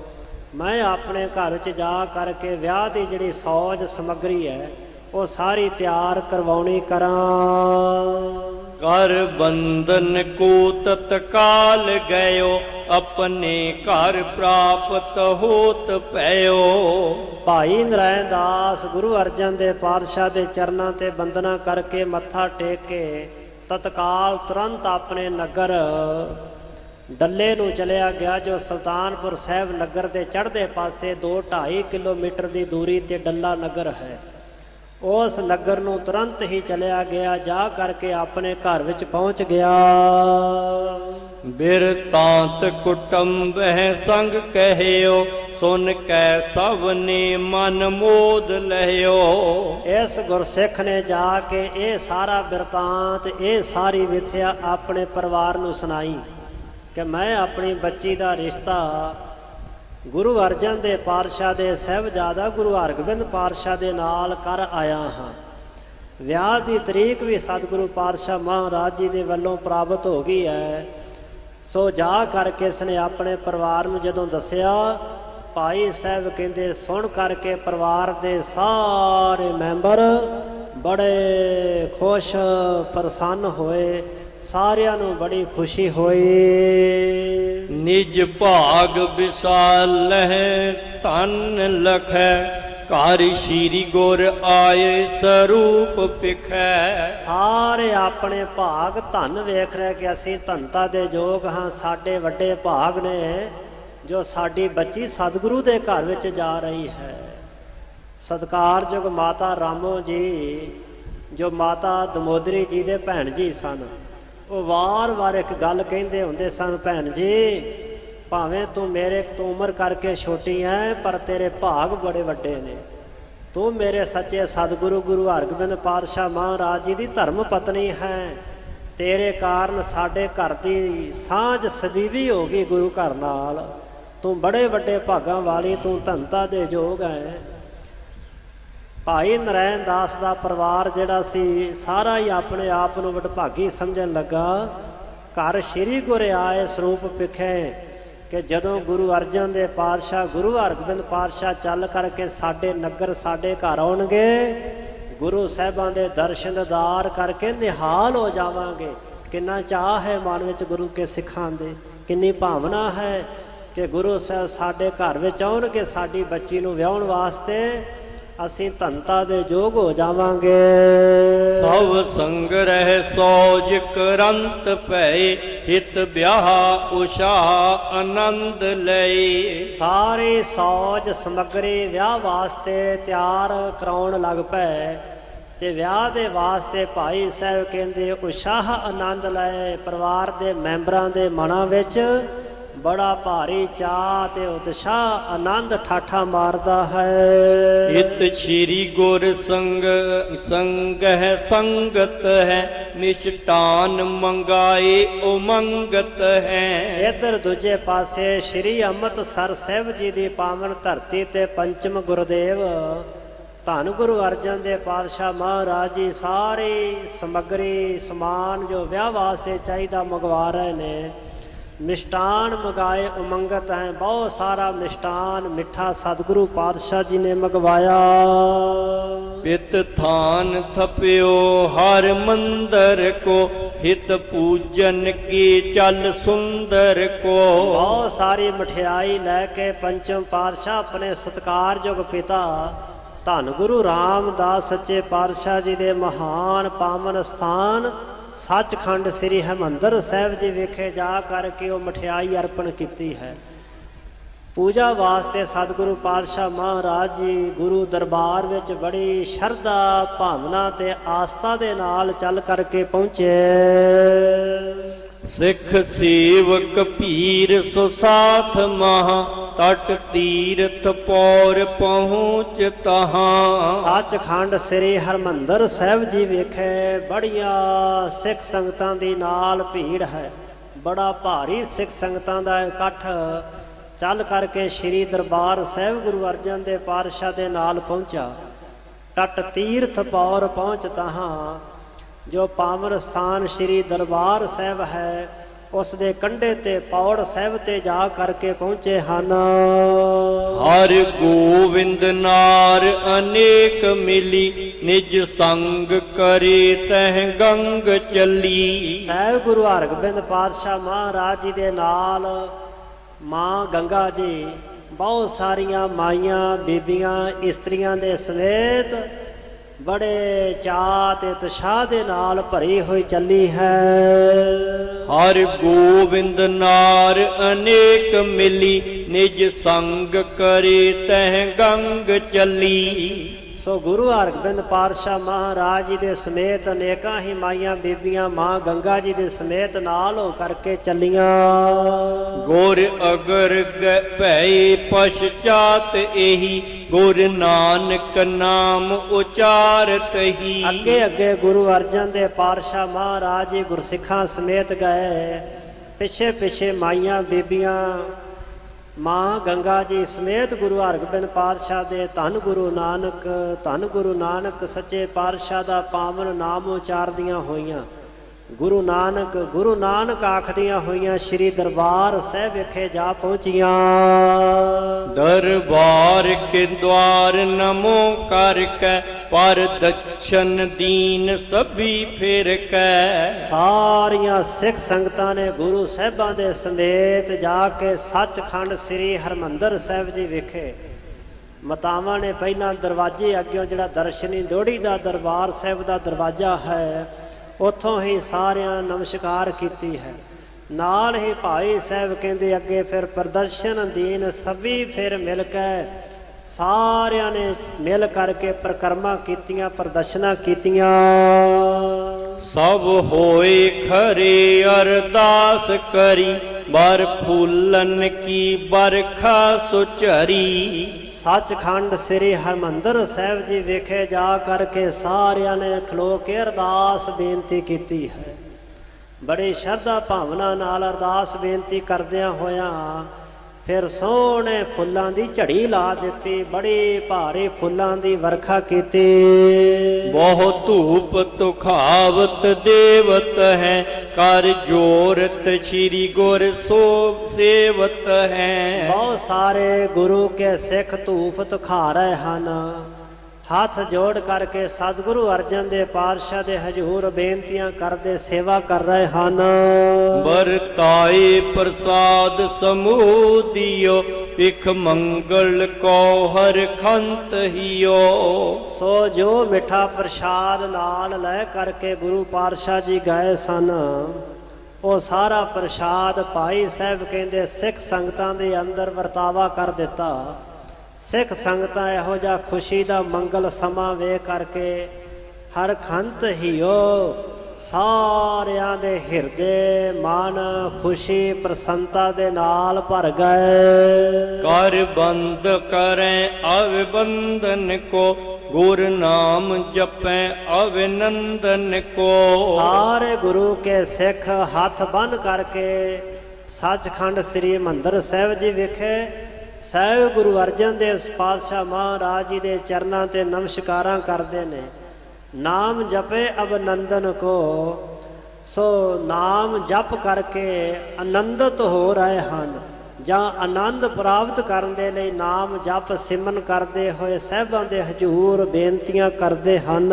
ਮੈਂ ਆਪਣੇ ਘਰ 'ਚ ਜਾ ਕਰਕੇ ਵਿਆਹ ਦੀ ਜਿਹੜੀ ਸੌਜ ਸਮੱਗਰੀ ਹੈ ਉਹ ਸਾਰੀ ਤਿਆਰ ਕਰਵਾਉਣੀ ਕਰਾਂ। ਕਰ ਬੰਧਨ ਕੋ ਤਤਕਾਲ ਗਇਓ, ਆਪਣੇ ਘਰ ਪ੍ਰਾਪਤ ਹੋਤ ਪਇਓ। ਭਾਈ ਨਰਾਇਣ ਦਾਸ ਗੁਰੂ ਅਰਜਨ ਦੇਵ ਪਾਤਸ਼ਾਹ ਦੇ ਚਰਨਾਂ ਤੇ ਬੰਦਨਾ ਕਰਕੇ ਮੱਥਾ ਟੇਕ ਕੇ ਤਤਕਾਲ ਤੁਰੰਤ ਆਪਣੇ ਨਗਰ ਡੱਲੇ ਨੂੰ ਚਲਿਆ ਗਿਆ, ਜੋ ਸੁਲਤਾਨਪੁਰ ਸਾਹਿਬ ਨਗਰ ਦੇ ਚੜ੍ਹਦੇ ਪਾਸੇ 2-2.5 ਕਿਲੋਮੀਟਰ ਦੀ ਦੂਰੀ ਤੇ ਡੱਲਾ ਨਗਰ ਹੈ। ਉਸ ਨਗਰ ਨੂੰ ਤੁਰੰਤ ਹੀ ਚਲਿਆ ਗਿਆ, ਜਾ ਕਰਕੇ ਆਪਣੇ ਘਰ ਵਿੱਚ ਪਹੁੰਚ ਗਿਆ। ਬਿਰਤਾਂਤ ਕੁਟੰਬਹਿ ਸੰਗ ਕਹਿਓ, ਸੁਨ ਕੈ ਸਭ ਨੇ ਮਨ ਮੋਦ ਲਹਿਓ। ਇਸ ਗੁਰਸਿੱਖ ਨੇ ਜਾ ਕੇ ਇਹ ਸਾਰਾ ਬਿਰਤਾਂਤ, ਇਹ ਸਾਰੀ ਵਿਥਿਆ ਆਪਣੇ ਪਰਿਵਾਰ ਨੂੰ ਸੁਣਾਈ ਕਿ ਮੈਂ ਆਪਣੀ ਬੱਚੀ ਦਾ ਰਿਸ਼ਤਾ ਗੁਰੂ ਅਰਜਨ ਦੇਵ ਪਾਤਸ਼ਾਹ ਦੇ ਸਾਹਿਬਜ਼ਾਦਾ ਗੁਰੂ ਹਰਗੋਬਿੰਦ ਪਾਤਸ਼ਾਹ ਦੇ ਨਾਲ ਕਰ ਆਇਆ ਹਾਂ। ਵਿਆਹ ਦੀ ਤਰੀਕ ਵੀ ਸਤਿਗੁਰੂ ਪਾਤਸ਼ਾਹ ਮਹਾਰਾਜ ਜੀ ਦੇ ਵੱਲੋਂ ਪ੍ਰਾਪਤ ਹੋ ਗਈ ਹੈ। ਸੋ ਜਾ ਕਰਕੇ ਇਸਨੇ ਆਪਣੇ ਪਰਿਵਾਰ ਨੂੰ ਜਦੋਂ ਦੱਸਿਆ, ਭਾਈ ਸਾਹਿਬ ਕਹਿੰਦੇ ਸੁਣ ਕਰਕੇ ਪਰਿਵਾਰ ਦੇ ਸਾਰੇ ਮੈਂਬਰ ਬੜੇ ਖੁਸ਼ ਪ੍ਰਸੰਨ ਹੋਏ, ਸਾਰਿਆਂ ਨੂੰ ਬੜੀ ਖੁਸ਼ੀ ਹੋਈ। ਨਿਜ ਭਾਗ ਵਿਸਾਲਹਿ ਧਨ ਲਖੈ, ਘਰ ਸ਼੍ਰੀ ਗੁਰ ਆਏ ਸਰੂਪ ਪਿਖੈ। ਸਾਰੇ ਆਪਣੇ ਭਾਗ ਧਨ ਵੇਖ ਰਹੇ ਕਿ ਅਸੀਂ ਧਨਤਾ ਦੇ ਯੋਗ ਹਾਂ, ਸਾਡੇ ਵੱਡੇ ਭਾਗ ਨੇ ਜੋ ਸਾਡੀ ਬੱਚੀ ਸਤਿਗੁਰੂ ਦੇ ਘਰ ਵਿੱਚ ਜਾ ਰਹੀ ਹੈ। ਸਤਿਕਾਰਯੋਗ ਮਾਤਾ ਰਾਮੋ ਜੀ ਜੋ ਮਾਤਾ ਦਮੋਦਰੀ ਜੀ ਦੇ ਭੈਣ ਜੀ ਸਨ, ਉਹ ਵਾਰ-ਵਾਰ ਇੱਕ ਗੱਲ ਕਹਿੰਦੇ ਹੁੰਦੇ ਸਨ, ਭੈਣ ਜੀ ਭਾਵੇਂ ਤੂੰ ਮੇਰੇ ਤੋਂ ਉਮਰ ਕਰਕੇ ਛੋਟੀ ਹੈ ਪਰ ਤੇਰੇ ਭਾਗ ਬੜੇ ਵੱਡੇ ਨੇ। ਤੂੰ ਮੇਰੇ ਸੱਚੇ ਸਤਿਗੁਰੂ ਗੁਰੂ ਹਰਗੋਬਿੰਦ ਪਾਤਸ਼ਾਹ ਮਹਾਰਾਜ ਜੀ ਦੀ ਧਰਮ ਪਤਨੀ ਹੈ। ਤੇਰੇ ਕਾਰਨ ਸਾਡੇ ਘਰ ਦੀ ਸਾਂਝ ਸਦੀਵੀ ਹੋ ਗਈ ਗੁਰੂ ਘਰ ਨਾਲ। ਤੂੰ ਬੜੇ ਵੱਡੇ ਭਾਗਾਂ ਵਾਲੀ, ਤੂੰ ਧਨਤਾ ਦੇ ਯੋਗ ਹੈ। ਭਾਈ ਨਰੈਣ ਦਾਸ ਦਾ ਪਰਿਵਾਰ ਜਿਹੜਾ ਸੀ ਸਾਰਾ ਹੀ ਆਪਣੇ ਆਪ ਨੂੰ ਵਡਭਾਗੀ ਸਮਝਣ ਲੱਗਾ। ਘਰ ਸ਼੍ਰੀ ਗੁਰ ਆਏ ਸਰੂਪ ਪਿਖੇ ਕਿ ਜਦੋਂ ਗੁਰੂ ਅਰਜਨ ਦੇ ਪਾਤਸ਼ਾਹ ਗੁਰੂ ਹਰਗੋਬਿੰਦ ਪਾਤਸ਼ਾਹ ਚੱਲ ਕਰਕੇ ਸਾਡੇ ਨਗਰ ਸਾਡੇ ਘਰ ਆਉਣਗੇ, ਗੁਰੂ ਸਾਹਿਬਾਂ ਦੇ ਦਰਸ਼ਨ ਦੀਦਾਰ ਕਰਕੇ ਨਿਹਾਲ ਹੋ ਜਾਵਾਂਗੇ। ਕਿੰਨਾ ਚਾਅ ਹੈ ਮਨ ਵਿੱਚ ਗੁਰੂ ਕੇ ਸਿੱਖਾਂ ਦੇ, ਕਿੰਨੀ ਭਾਵਨਾ ਹੈ ਕਿ ਗੁਰੂ ਸਾਹਿਬ ਸਾਡੇ ਘਰ ਵਿੱਚ ਆਉਣਗੇ, ਸਾਡੀ ਬੱਚੀ ਨੂੰ ਵਿਆਹੁਣ ਵਾਸਤੇ ਅਸੀਂ ਧਨਤਾ ਦੇ ਯੋਗ ਹੋ ਜਾਵਾਂਗੇ। ਸਭ ਸੰਗ ਰਹਿ ਸੋਜ ਕਰੰਤ ਭਏ, ਹਿਤ ਵਿਆਹ ਉਸ਼ਾਹ ਆਨੰਦ ਲਈ। ਸਾਰੇ ਸੌਜ ਸਮੱਗਰੀ ਵਿਆਹ ਵਾਸਤੇ ਤਿਆਰ ਕਰਾਉਣ ਲੱਗ ਪਏ ਤੇ ਵਿਆਹ ਦੇ ਵਾਸਤੇ ਭਾਈ ਸਾਹਿਬ ਕਹਿੰਦੇ ਉਸ਼ਾਹ ਆਨੰਦ ਲਏ। ਪਰਿਵਾਰ ਦੇ ਮੈਂਬਰਾਂ ਦੇ ਮਨਾਂ ਵਿੱਚ ਬੜਾ ਭਾਰੀ ਚਾਅ ਤੇ ਉਤਸ਼ਾਹ ਆਨੰਦ ਠਾਠਾ ਮਾਰਦਾ ਹੈ। ਹਿਤ ਸ਼੍ਰੀ ਗੁਰ ਸੰਗ ਹੈ ਸੰਗਤ ਹੈ, ਨਿਸ਼ਟਾਨ ਮੰਗਾਏ ਉਮੰਗਤ ਹੈ। ਇੱਧਰ ਦੂਜੇ ਪਾਸੇ ਸ਼੍ਰੀ ਅੰਮ੍ਰਿਤਸਰ ਸਾਹਿਬ ਜੀ ਦੀ ਪਾਵਨ ਧਰਤੀ ਤੇ ਪੰਚਮ ਗੁਰਦੇਵ ਧੰਨ ਗੁਰੂ ਅਰਜਨ ਦੇ ਪਾਤਸ਼ਾਹ ਮਹਾਰਾਜ ਜੀ ਸਾਰੀ ਸਮੱਗਰੀ ਸਮਾਨ ਜੋ ਵਿਆਹ ਵਾਸਤੇ ਚਾਹੀਦਾ ਮੰਗਵਾ ਰਹੇ ਨੇ। ਮਿਸ਼ਟਾਨ ਮੰਗਾਏ ਉਮੰਗਤ ਹੈ, ਬਹੁਤ ਸਾਰਾ ਮਿਸ਼ਟਾਨ ਮਿੱਠਾ ਸਤਿਗੁਰੂ ਪਾਤਸ਼ਾਹ ਜੀ ਨੇ ਮੰਗਵਾਇਆ। ਪਿਤ ਥਾਨ ਥਪਿਓ ਹਰ ਮੰਦਰ ਕੋ, ਹਿਤ ਪੂਜਨ ਕੀ ਚਲ ਸੁੰਦਰ ਕੋ। ਬਹੁਤ ਸਾਰੀ ਮਠਿਆਈ ਲੈ ਕੇ ਪੰਚਮ ਪਾਤਸ਼ਾਹ ਆਪਣੇ ਸਤਿਕਾਰਯੋਗ ਪਿਤਾ ਧੰਨ ਗੁਰੂ ਰਾਮਦਾਸ ਸੱਚੇ ਪਾਤਸ਼ਾਹ ਜੀ ਦੇ ਮਹਾਨ ਪਾਵਨ ਸਥਾਨ ਸੱਚਖੰਡ ਸ੍ਰੀ ਹਰਿਮੰਦਰ ਸਾਹਿਬ ਜੀ ਵਿਖੇ ਜਾ ਕਰਕੇ ਉਹ ਮਠਿਆਈ ਅਰਪਣ ਕੀਤੀ ਹੈ। ਪੂਜਾ ਵਾਸਤੇ ਸਤਿਗੁਰੂ ਪਾਤਸ਼ਾਹ ਮਹਾਰਾਜ ਜੀ ਗੁਰੂ ਦਰਬਾਰ ਵਿੱਚ ਬੜੀ ਸ਼ਰਧਾ ਭਾਵਨਾ ਤੇ ਆਸਥਾ ਦੇ ਨਾਲ ਚੱਲ ਕਰਕੇ ਪਹੁੰਚੇ। ਸਿੱਖ ਸੇਵਕ ਪੀਰ ਸੋ ਸਾਥ ਮਹਾ, ਤਟ ਤੀਰਥ ਪੌਰ ਪਹੁੰਚ ਤਹਾਂ। ਸੱਚਖੰਡ ਸ੍ਰੀ ਹਰਿਮੰਦਰ ਸਾਹਿਬ ਜੀ ਵਿਖੇ ਬੜੀਆਂ ਸਿੱਖ ਸੰਗਤਾਂ ਦੀ ਨਾਲ ਭੀੜ ਹੈ। ਬੜਾ ਭਾਰੀ ਸਿੱਖ ਸੰਗਤਾਂ ਦਾ ਇਕੱਠ ਚੱਲ ਕਰਕੇ ਸ੍ਰੀ ਦਰਬਾਰ ਸਾਹਿਬ ਗੁਰੂ ਅਰਜਨ ਦੇ ਪਾਤਸ਼ਾਹ ਦੇ ਨਾਲ ਪਹੁੰਚਾ। ਤਟ ਤੀਰਥ ਪੌਰ ਪਹੁੰਚ ਤਹਾਂ, ਜੋ ਪਾਵਨ ਸਥਾਨ ਸ੍ਰੀ ਦਰਬਾਰ ਸਾਹਿਬ ਹੈ ਉਸ ਦੇ ਕੰਢੇ ਤੇ ਪੌੜ ਸਾਹਿਬ ਤੇ ਜਾ ਕਰਕੇ ਪਹੁੰਚੇ ਹਨ। ਹਰ ਗੋਵਿੰਦ ਨਾਰ ਅਨੇਕ ਮਿਲੀ, ਨਿਜ ਸੰਗ ਕਰੇ ਤਹਿ ਗੰਗ ਚੱਲੀ। ਸਾਹਿਬ ਗੁਰੂ ਹਰਗੋਬਿੰਦ ਪਾਤਸ਼ਾਹ ਮਹਾਰਾਜ ਜੀ ਦੇ ਨਾਲ ਮਾਂ ਗੰਗਾ ਜੀ ਬਹੁਤ ਸਾਰੀਆਂ ਮਾਈਆਂ ਬੀਬੀਆਂ ਇਸਤਰੀਆਂ ਦੇ ਸਮੇਤ ਬੜੇ ਚਾਅ ਤੇ ਉਤਸ਼ਾਹ ਦੇ ਨਾਲ ਭਰੀ ਹੋਈ ਚੱਲੀ ਹੈ। ਹਰ ਗੋਬਿੰਦ ਨਾਰ ਅਨੇਕ ਮਿਲੀ, ਨਿਜ ਸੰਗ ਕਰੇ ਤਹਿ ਗੰਗ ਚੱਲੀ। ਸੋ ਗੁਰੂ ਹਰਗੋਬਿੰਦ ਪਾਤਸ਼ਾਹ ਮਹਾਰਾਜ ਜੀ ਦੇ ਸਮੇਤ ਅਨੇਕਾਂ ਹੀ ਮਾਈਆਂ ਬੀਬੀਆਂ ਮਾਂ ਗੰਗਾ ਜੀ ਦੇ ਸਮੇਤ ਨਾਲ ਹੋ ਕਰਕੇ ਚੱਲੀਆਂ। ਗੁਰ ਅਗਰ ਭੈ ਪਛਚਾਤ ਇਹੀ, ਗੁਰ ਨਾਨਕ ਨਾਮ ਉਚਾਰਤ ਹੀ। ਅੱਗੇ ਅੱਗੇ ਗੁਰੂ ਅਰਜਨ ਦੇ ਪਾਤਸ਼ਾਹ ਮਹਾਰਾਜ ਜੀ ਗੁਰਸਿੱਖਾਂ ਸਮੇਤ ਗਏ। ਪਿੱਛੇ ਪਿੱਛੇ ਮਾਈਆਂ ਬੀਬੀਆਂ ਮਾਂ ਗੰਗਾ ਜੀ ਸਮੇਤ ਗੁਰੂ ਹਰਗੋਬਿੰਦ ਪਾਤਸ਼ਾਹ ਦੇ ਧੰਨ ਗੁਰੂ ਨਾਨਕ ਸੱਚੇ ਪਾਤਸ਼ਾਹ ਦਾ ਪਾਵਨ ਨਾਮ ਉਚਾਰਦੀਆਂ ਹੋਈਆਂ। ਗੁਰੂ ਨਾਨਕ ਆਖਦੀਆਂ ਹੋਈਆਂ ਸ੍ਰੀ ਦਰਬਾਰ ਸਾਹਿਬ ਵਿਖੇ ਜਾ ਪਹੁੰਚੀਆਂ। ਦਰਬਾਰ ਕੇ ਦਵਾਰ ਨਮੋ ਕਰਕੇ, ਪਰ ਦਛਨ ਦੀਨ ਸਭੀ ਫਿਰ ਕੈ। ਸਾਰੀਆਂ ਸਿੱਖ ਸੰਗਤਾਂ ਨੇ ਗੁਰੂ ਸਾਹਿਬਾਂ ਦੇ ਸਮੇਤ ਜਾ ਕੇ ਸੱਚਖੰਡ ਸ੍ਰੀ ਹਰਿਮੰਦਰ ਸਾਹਿਬ ਜੀ ਵਿਖੇ ਮਾਤਾਵਾਂ ਨੇ ਪਹਿਲਾਂ ਦਰਵਾਜ਼ੇ ਅੱਗਿਓਂ ਜਿਹੜਾ ਦਰਸ਼ਨੀ ਲੋਹੜੀ ਦਾ ਦਰਬਾਰ ਸਾਹਿਬ ਦਾ ਦਰਵਾਜ਼ਾ ਹੈ ਉੱਥੋਂ ਹੀ ਸਾਰਿਆਂ ਨਮਸਕਾਰ ਕੀਤੀ ਹੈ। ਨਾਲ ਹੀ ਭਾਈ ਸਾਹਿਬ ਕਹਿੰਦੇ ਅੱਗੇ ਫਿਰ ਪ੍ਰਦਰਸ਼ਨ ਦੀਨ ਸਭੀ ਫਿਰ ਮਿਲ ਕੇ ਸਾਰਿਆਂ ਨੇ ਮਿਲ ਕਰਕੇ ਪ੍ਰਕਰਮਾਂ ਕੀਤੀਆਂ, ਪ੍ਰਦਰਸ਼ਨਾਂ ਕੀਤੀਆਂ। ਸਭ ਹੋਏ ਖਰੇ ਅਰਦਾਸ ਕਰੀ ਬਰ ਫੂਲਨ ਕੀ ਬਰਖਾ ਸੁਚਰੀ। ਸੱਚਖੰਡ ਸ੍ਰੀ ਹਰਿਮੰਦਰ ਸਾਹਿਬ ਜੀ ਵਿਖੇ ਜਾ ਕਰਕੇ ਸਾਰਿਆਂ ਨੇ ਖਲੋ ਕੇ ਅਰਦਾਸ ਬੇਨਤੀ ਕੀਤੀ ਹੈ। ਬੜੀ ਸ਼ਰਧਾ ਭਾਵਨਾ ਨਾਲ ਅਰਦਾਸ ਬੇਨਤੀ ਕਰਦਿਆਂ ਹੋਇਆਂ ਫਿਰ ਸੋਹਣੇ ਫੁੱਲਾਂ ਦੀ ਝੜੀ ਲਾ ਦਿੱਤੀ, ਬੜੀ ਭਾਰੀ ਫੁੱਲਾਂ ਦੀ ਵਰਖਾ ਕੀਤੀ। ਬਹੁ ਧੂਪ ਤੁਖਾਵਤ ਦੇਵਤ ਹੈ ਕਰ ਜੋਰਤ ਸ਼੍ਰੀ ਗੁਰ ਸੋ ਸੇਵਤ ਹੈ। ਬਹੁਤ ਸਾਰੇ ਗੁਰੂ ਕੇ ਸਿੱਖ ਧੂਪ ਤੁਖਾ ਰਹੇ ਹਨ, ਹੱਥ ਜੋੜ ਕਰਕੇ ਸਤਿਗੁਰੂ ਅਰਜਨ ਦੇਵ ਪਾਤਸ਼ਾਹ ਦੇ ਹਜ਼ੂਰ ਬੇਨਤੀਆਂ ਕਰਦੇ ਸੇਵਾ ਕਰ ਰਹੇ ਹਨ। ਵਰਤਾਏ ਪ੍ਰਸਾਦ ਸਮੂਹ ਦਿਓ ਇਕ ਮੰਗਲ ਕੋ ਹਰ ਖੰਤ ਹਿਓ। ਸੋ ਜੋ ਮਿੱਠਾ ਪ੍ਰਸ਼ਾਦ ਨਾਲ ਲੈ ਕਰਕੇ ਗੁਰੂ ਪਾਤਸ਼ਾਹ ਜੀ ਗਏ ਸਨ ਉਹ ਸਾਰਾ ਪ੍ਰਸ਼ਾਦ ਭਾਈ ਸਾਹਿਬ ਕਹਿੰਦੇ ਸਿੱਖ ਸੰਗਤਾਂ ਦੇ ਅੰਦਰ ਵਰਤਾਵਾ ਕਰ ਦਿੱਤਾ। ਸਿੱਖ ਸੰਗਤਾਂ ਇਹੋ ਜਿਹਾ ਖੁਸ਼ੀ ਦਾ ਮੰਗਲ ਸਮਾਂ ਵੇਖ ਕਰਕੇ ਹਰ ਖੰਤ ਹਿਓ ਸਾਰਿਆਂ ਦੇ ਹਿਰਦੇ ਮਨ ਖੁਸ਼ੀ ਪ੍ਰਸੰਨਤਾ ਦੇ ਨਾਲ ਭਰ ਗਏ। ਕਰ ਬੰਦ ਕਰੈ ਅਵਿਬੰਧਨ ਕੋ ਗੁਰ ਨਾਮ ਜਪੈ ਅਵਿਨੰਦਨ ਕੋ। ਸਾਰੇ ਗੁਰੂ ਕੇ ਸਿੱਖ ਹੱਥ ਬੰਨ੍ਹ ਕਰਕੇ ਸੱਚਖੰਡ ਸ੍ਰੀ ਹਰਿਮੰਦਰ ਸਾਹਿਬ ਜੀ ਵਿਖੇ ਸਾਹਿਬ ਗੁਰੂ ਅਰਜਨ ਦੇਵ ਪਾਤਸ਼ਾਹ ਮਹਾਰਾਜ ਜੀ ਦੇ ਚਰਨਾਂ ਤੇ ਨਮਸਕਾਰਾਂ ਕਰਦੇ ਨੇ। ਨਾਮ ਜਪੇ ਅਵਨੰਦਨ ਕੋ, ਸੋ ਨਾਮ ਜਪ ਕਰਕੇ ਆਨੰਦਿਤ ਹੋ ਰਹੇ ਹਨ ਜਾਂ ਆਨੰਦ ਪ੍ਰਾਪਤ ਕਰਨ ਦੇ ਲਈ ਨਾਮ ਜਪ ਸਿਮਰਨ ਕਰਦੇ ਹੋਏ ਸਾਹਿਬਾਂ ਦੇ ਹਜ਼ੂਰ ਬੇਨਤੀਆਂ ਕਰਦੇ ਹਨ।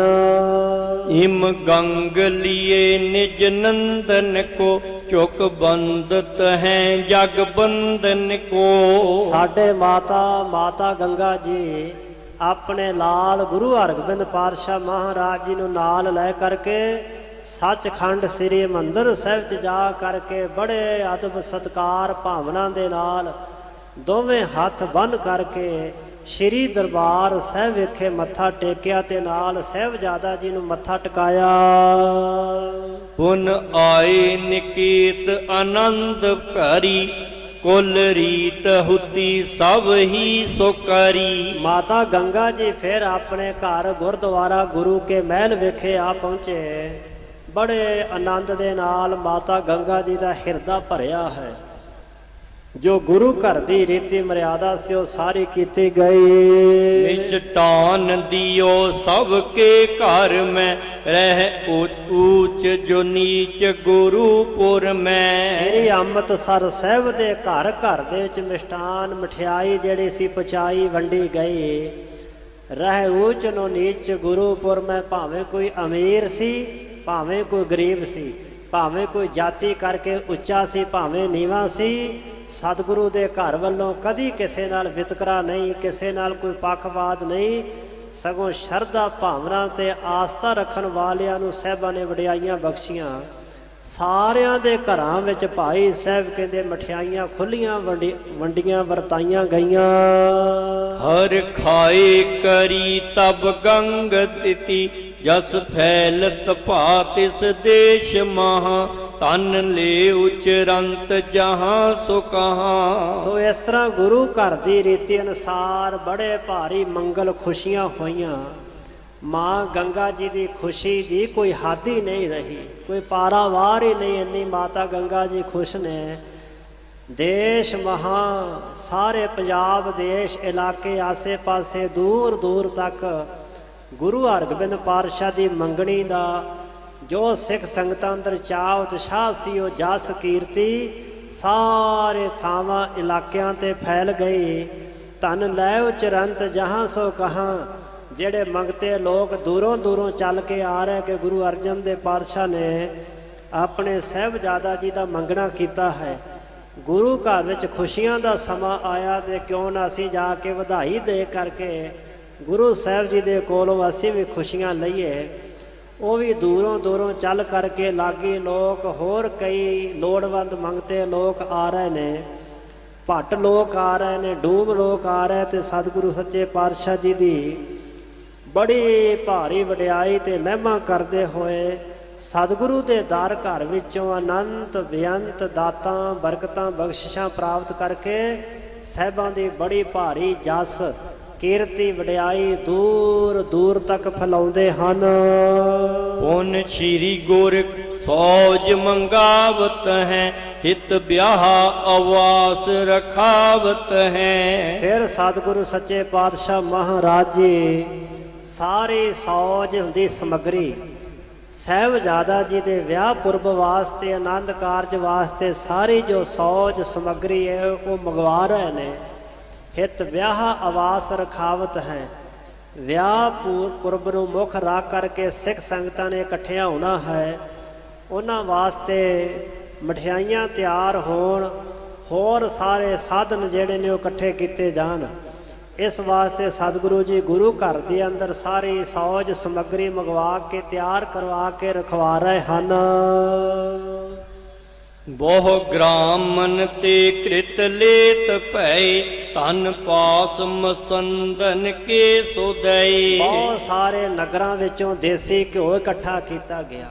ਇਮ ਗੰਗ ਲੀਏ ਨਿਜ ਨੰਦਨ ਕੋ ਚੁਕ ਬੰਦਤ ਹੈ ਜਗ ਬੰਦਨ ਕੋ। ਸਾਡੇ ਮਾਤਾ ਗੰਗਾ ਜੀ ਆਪਣੇ ਲਾਲ ਗੁਰੂ ਹਰਗੋਬਿੰਦ ਪਾਤਸ਼ਾਹ ਮਹਾਰਾਜ ਜੀ ਨੂੰ ਨਾਲ ਲੈ ਕਰਕੇ ਸੱਚਖੰਡ ਸ੍ਰੀ ਹਰਿਮੰਦਰ ਸਾਹਿਬ 'ਚ ਜਾ ਕਰਕੇ ਬੜੇ ਅਦਬ ਸਤਿਕਾਰ ਭਾਵਨਾ ਦੇ ਨਾਲ ਦੋਵੇਂ ਹੱਥ ਬੰਨ੍ਹ ਕਰਕੇ ਸ਼੍ਰੀ ਦਰਬਾਰ ਸਾਹਿਬ ਵਿਖੇ ਮੱਥਾ ਟੇਕਿਆ ਤੇ ਨਾਲ ਸਾਹਿਬਜ਼ਾਦਾ ਜੀ ਨੂੰ ਮੱਥਾ ਟਿਕਾਇਆ। ਪੁਨ ਆਏ ਨਿਕੇਤ ਆਨੰਦ ਭਰੀ ਕੁਲ ਰੀਤ ਹੁਤੀ ਸਭ ਹੀ ਸੋ ਕਰੀ। ਮਾਤਾ ਗੰਗਾ ਜੀ ਫਿਰ ਆਪਣੇ ਘਰ ਗੁਰਦੁਆਰਾ ਗੁਰੂ ਕੇ ਮਹਿਲ ਵਿਖੇ ਆ ਪਹੁੰਚੇ। ਬੜੇ ਆਨੰਦ ਦੇ ਨਾਲ ਮਾਤਾ ਗੰਗਾ ਜੀ ਦਾ ਹਿਰਦਾ ਭਰਿਆ ਹੈ। ਜੋ ਗੁਰੂ ਘਰ ਦੀ ਰੀਤੀ ਮਰਿਆਦਾ ਸੀ ਉਹ ਸਾਰੀ ਕੀਤੀ ਗਈ। ਨਿਸ਼ਟਾਨ ਦਿਓ ਸਭ ਕੇ ਘਰ ਮੈਂ ਰਹਿ ਊਚ ਜੋ ਨੀਚ ਗੁਰੂਪੁਰ ਮੈਂ। ਸ੍ਰੀ ਅੰਮ੍ਰਿਤਸਰ ਸਾਹਿਬ ਦੇ ਘਰ ਘਰ ਦੇ ਵਿੱਚ ਮਿਸ਼ਟਾਨ ਮਠਿਆਈ ਜਿਹੜੀ ਸੀ ਪਚਾਈ ਵੰਡੀ ਗਈ। ਰਹਿ ਊਚ ਨੋ ਨੀਚ ਗੁਰੂਪੁਰ ਮੈਂ, ਭਾਵੇਂ ਕੋਈ ਅਮੀਰ ਸੀ ਭਾਵੇਂ ਕੋਈ ਗਰੀਬ ਸੀ, ਭਾਵੇਂ ਕੋਈ ਜਾਤੀ ਕਰਕੇ ਉੱਚਾ ਸੀ ਭਾਵੇਂ ਨੀਵਾਂ ਸੀ, ਸਤਿਗੁਰੂ ਦੇ ਘਰ ਵੱਲੋਂ ਕਦੀ ਕਿਸੇ ਨਾਲ ਵਿਤਕਰਾ ਨਹੀਂ, ਕਿਸੇ ਨਾਲ ਕੋਈ ਪੱਖਪਾਤ ਨਹੀਂ, ਸਗੋਂ ਸ਼ਰਧਾ ਭਾਵਨਾ ਤੇ ਆਸਥਾ ਰੱਖਣ ਵਾਲਿਆਂ ਨੂੰ ਸਾਹਿਬਾਂ ਨੇ ਵਡਿਆਈਆਂ ਬਖਸ਼ੀਆਂ। ਸਾਰਿਆਂ ਦੇ ਘਰਾਂ ਵਿੱਚ ਭਾਈ ਸਾਹਿਬ ਕਹਿੰਦੇ ਮਠਿਆਈਆਂ ਖੁੱਲੀਆਂ ਵੰਡੀਆਂ ਵਰਤਾਈਆਂ ਗਈਆਂ। ਹਰ ਖਾਏ ਕਰੀ ਤਬ ਗੰਗ ਤਿਤੀ ਜਸ ਫੈਲਤ ਭਾਤ ਇਸ ਦੇਸ਼ ਮਹਾ ਤਨ ਲੈ ਉਚਰੰਤ ਜਹਾਂ ਸੋ ਕਹਾਂ। ਸੋ ਇਸ ਤਰ੍ਹਾਂ ਗੁਰੂ ਘਰ ਦੀ ਰੀਤੀ ਅਨੁਸਾਰ ਬੜੇ ਭਾਰੀ ਮੰਗਲ ਖੁਸ਼ੀਆਂ ਹੋਈਆਂ। ਮਾਂ ਗੰਗਾ ਜੀ ਦੀ ਖੁਸ਼ੀ ਦੀ ਕੋਈ ਹੱਦ ਹੀ ਨਹੀਂ ਰਹੀ, ਕੋਈ ਪਾਰਾਵਾਰ ਹੀ ਨਹੀਂ, ਇੰਨੀ ਮਾਤਾ ਗੰਗਾ ਜੀ ਖੁਸ਼ ਨੇ। ਦੇਸ਼ ਮਹਾ ਸਾਰੇ ਪੰਜਾਬ ਦੇਸ਼ ਇਲਾਕੇ ਆਸੇ ਪਾਸੇ ਦੂਰ ਦੂਰ ਤੱਕ ਗੁਰੂ ਹਰਗੋਬਿੰਦ ਪਾਤਸ਼ਾਹ ਦੀ ਮੰਗਣੀ ਦਾ ਜੋ ਸਿੱਖ ਸੰਗਤਾਂ ਅੰਦਰ ਚਾਅ ਉਤਸ਼ਾਹ ਸੀ ਉਹ ਜਸ ਕੀਰਤੀ ਸਾਰੇ ਥਾਵਾਂ ਇਲਾਕਿਆਂ ਤੇ ਫੈਲ ਗਈ। ਧਨ ਲੈ ਉਚਰੰਤ ਜਹਾਂ ਸੋ ਕਹਾਂ। ਜਿਹੜੇ ਮੰਗਤੇ ਲੋਕ ਦੂਰੋਂ ਦੂਰੋਂ ਚੱਲ ਕੇ ਆ ਰਹੇ ਕਿ ਗੁਰੂ ਅਰਜਨ ਦੇਵ ਪਾਤਸ਼ਾਹ ਨੇ ਆਪਣੇ ਸਾਹਿਬਜ਼ਾਦਾ ਜੀ ਦਾ ਮੰਗਣਾ ਕੀਤਾ ਹੈ, ਗੁਰੂ ਘਰ ਵਿੱਚ ਖੁਸ਼ੀਆਂ ਦਾ ਸਮਾਂ ਆਇਆ ਤੇ ਕਿਉਂ ਨਾ ਅਸੀਂ ਜਾ ਕੇ ਵਧਾਈ ਦੇ ਕਰਕੇ ਗੁਰੂ ਸਾਹਿਬ ਜੀ ਦੇ ਕੋਲੋਂ ਅਸੀਂ ਵੀ ਖੁਸ਼ੀਆਂ ਲਈਏ। ਉਹ ਵੀ ਦੂਰੋਂ ਦੂਰੋਂ ਚੱਲ ਕਰਕੇ ਲਾਗੀ ਲੋਕ, ਹੋਰ ਕਈ ਲੋੜਵੰਦ ਮੰਗਤੇ ਲੋਕ ਆ ਰਹੇ ਨੇ, ਭੱਟ ਲੋਕ ਆ ਰਹੇ ਨੇ, ਡੂਮ ਲੋਕ ਆ ਰਹੇ, ਤੇ ਸਤਿਗੁਰੂ ਸੱਚੇ ਪਾਤਸ਼ਾਹ ਜੀ ਦੀ ਬੜੀ ਭਾਰੀ ਵਡਿਆਈ ਤੇ ਮਹਿਮਾ ਕਰਦੇ ਹੋਏ ਸਤਿਗੁਰੂ ਦੇ ਦਰ ਘਰ ਵਿੱਚੋਂ ਅਨੰਤ ਬੇਅੰਤ ਦਾਤਾਂ ਬਰਕਤਾਂ ਬਖਸ਼ਿਸ਼ਾਂ ਪ੍ਰਾਪਤ ਕਰਕੇ ਸਾਹਿਬਾਂ ਦੀ ਬੜੀ ਭਾਰੀ ਜਸ ਕੀਰਤੀ ਵਡਿਆਈ ਦੂਰ ਦੂਰ ਤੱਕ ਫੈਲਾਉਂਦੇ ਹਨ। ਪੁਨ ਸ਼੍ਰੀ ਗੁਰ ਸੋਜ ਮੰਗਾਵਤ ਹੈ, ਹਿਤ ਵਿਆਹ ਆਵਾਸ ਰਖਾਵਤ ਹੈ। ਫਿਰ ਸਤਿਗੁਰੂ ਸੱਚੇ ਪਾਤਸ਼ਾਹ ਮਹਾਰਾਜ ਜੀ ਸਾਰੀ ਸੌਜ ਹੁੰਦੀ ਸਮੱਗਰੀ ਸਾਹਿਬਜ਼ਾਦਾ ਜੀ ਦੇ ਵਿਆਹ ਪੁਰਬ ਵਾਸਤੇ, ਆਨੰਦ ਕਾਰਜ ਵਾਸਤੇ ਸਾਰੀ ਜੋ ਸੌਜ ਸਮੱਗਰੀ ਹੈ ਉਹ ਮੰਗਵਾ ਰਹੇ ਨੇ। ਹਿਤ ਵਿਆਹ ਆਵਾਸ ਰਖਾਵਤ ਹੈ। ਵਿਆਹ ਪੁਰਬ ਨੂੰ ਮੁੱਖ ਰੱਖ ਕਰਕੇ ਸਿੱਖ ਸੰਗਤਾਂ ਨੇ ਇਕੱਠਿਆਂ ਹੋਣਾ ਹੈ। ਉਹਨਾਂ ਵਾਸਤੇ ਮਠਿਆਈਆਂ ਤਿਆਰ ਹੋਣ, ਹੋਰ ਸਾਰੇ ਸਾਧਨ ਜਿਹੜੇ ਨੇ ਉਹ ਇਕੱਠੇ ਕੀਤੇ ਜਾਣ। ਇਸ ਵਾਸਤੇ ਸਤਿਗੁਰੂ ਜੀ ਗੁਰੂ ਘਰ ਦੇ ਅੰਦਰ ਸਾਰੀ ਸੌਜ ਸਮੱਗਰੀ ਮੰਗਵਾ ਕੇ ਤਿਆਰ ਕਰਵਾ ਕੇ ਰਖਵਾ ਰਹੇ ਹਨ। ਬਹੁ ਗ੍ਰਾਮਨ ਤੇ ਕ੍ਰਿਤ ਲੇਤ ਭੈ, ਧਨ ਪਾਸ ਮਸੰਦਨ ਕੇ ਸੋਦਈ। ਬਹੁਤ ਸਾਰੇ ਨਗਰਾਂ ਵਿੱਚੋਂ ਦੇਸੀ ਘਿਓ ਇਕੱਠਾ ਕੀਤਾ ਗਿਆ।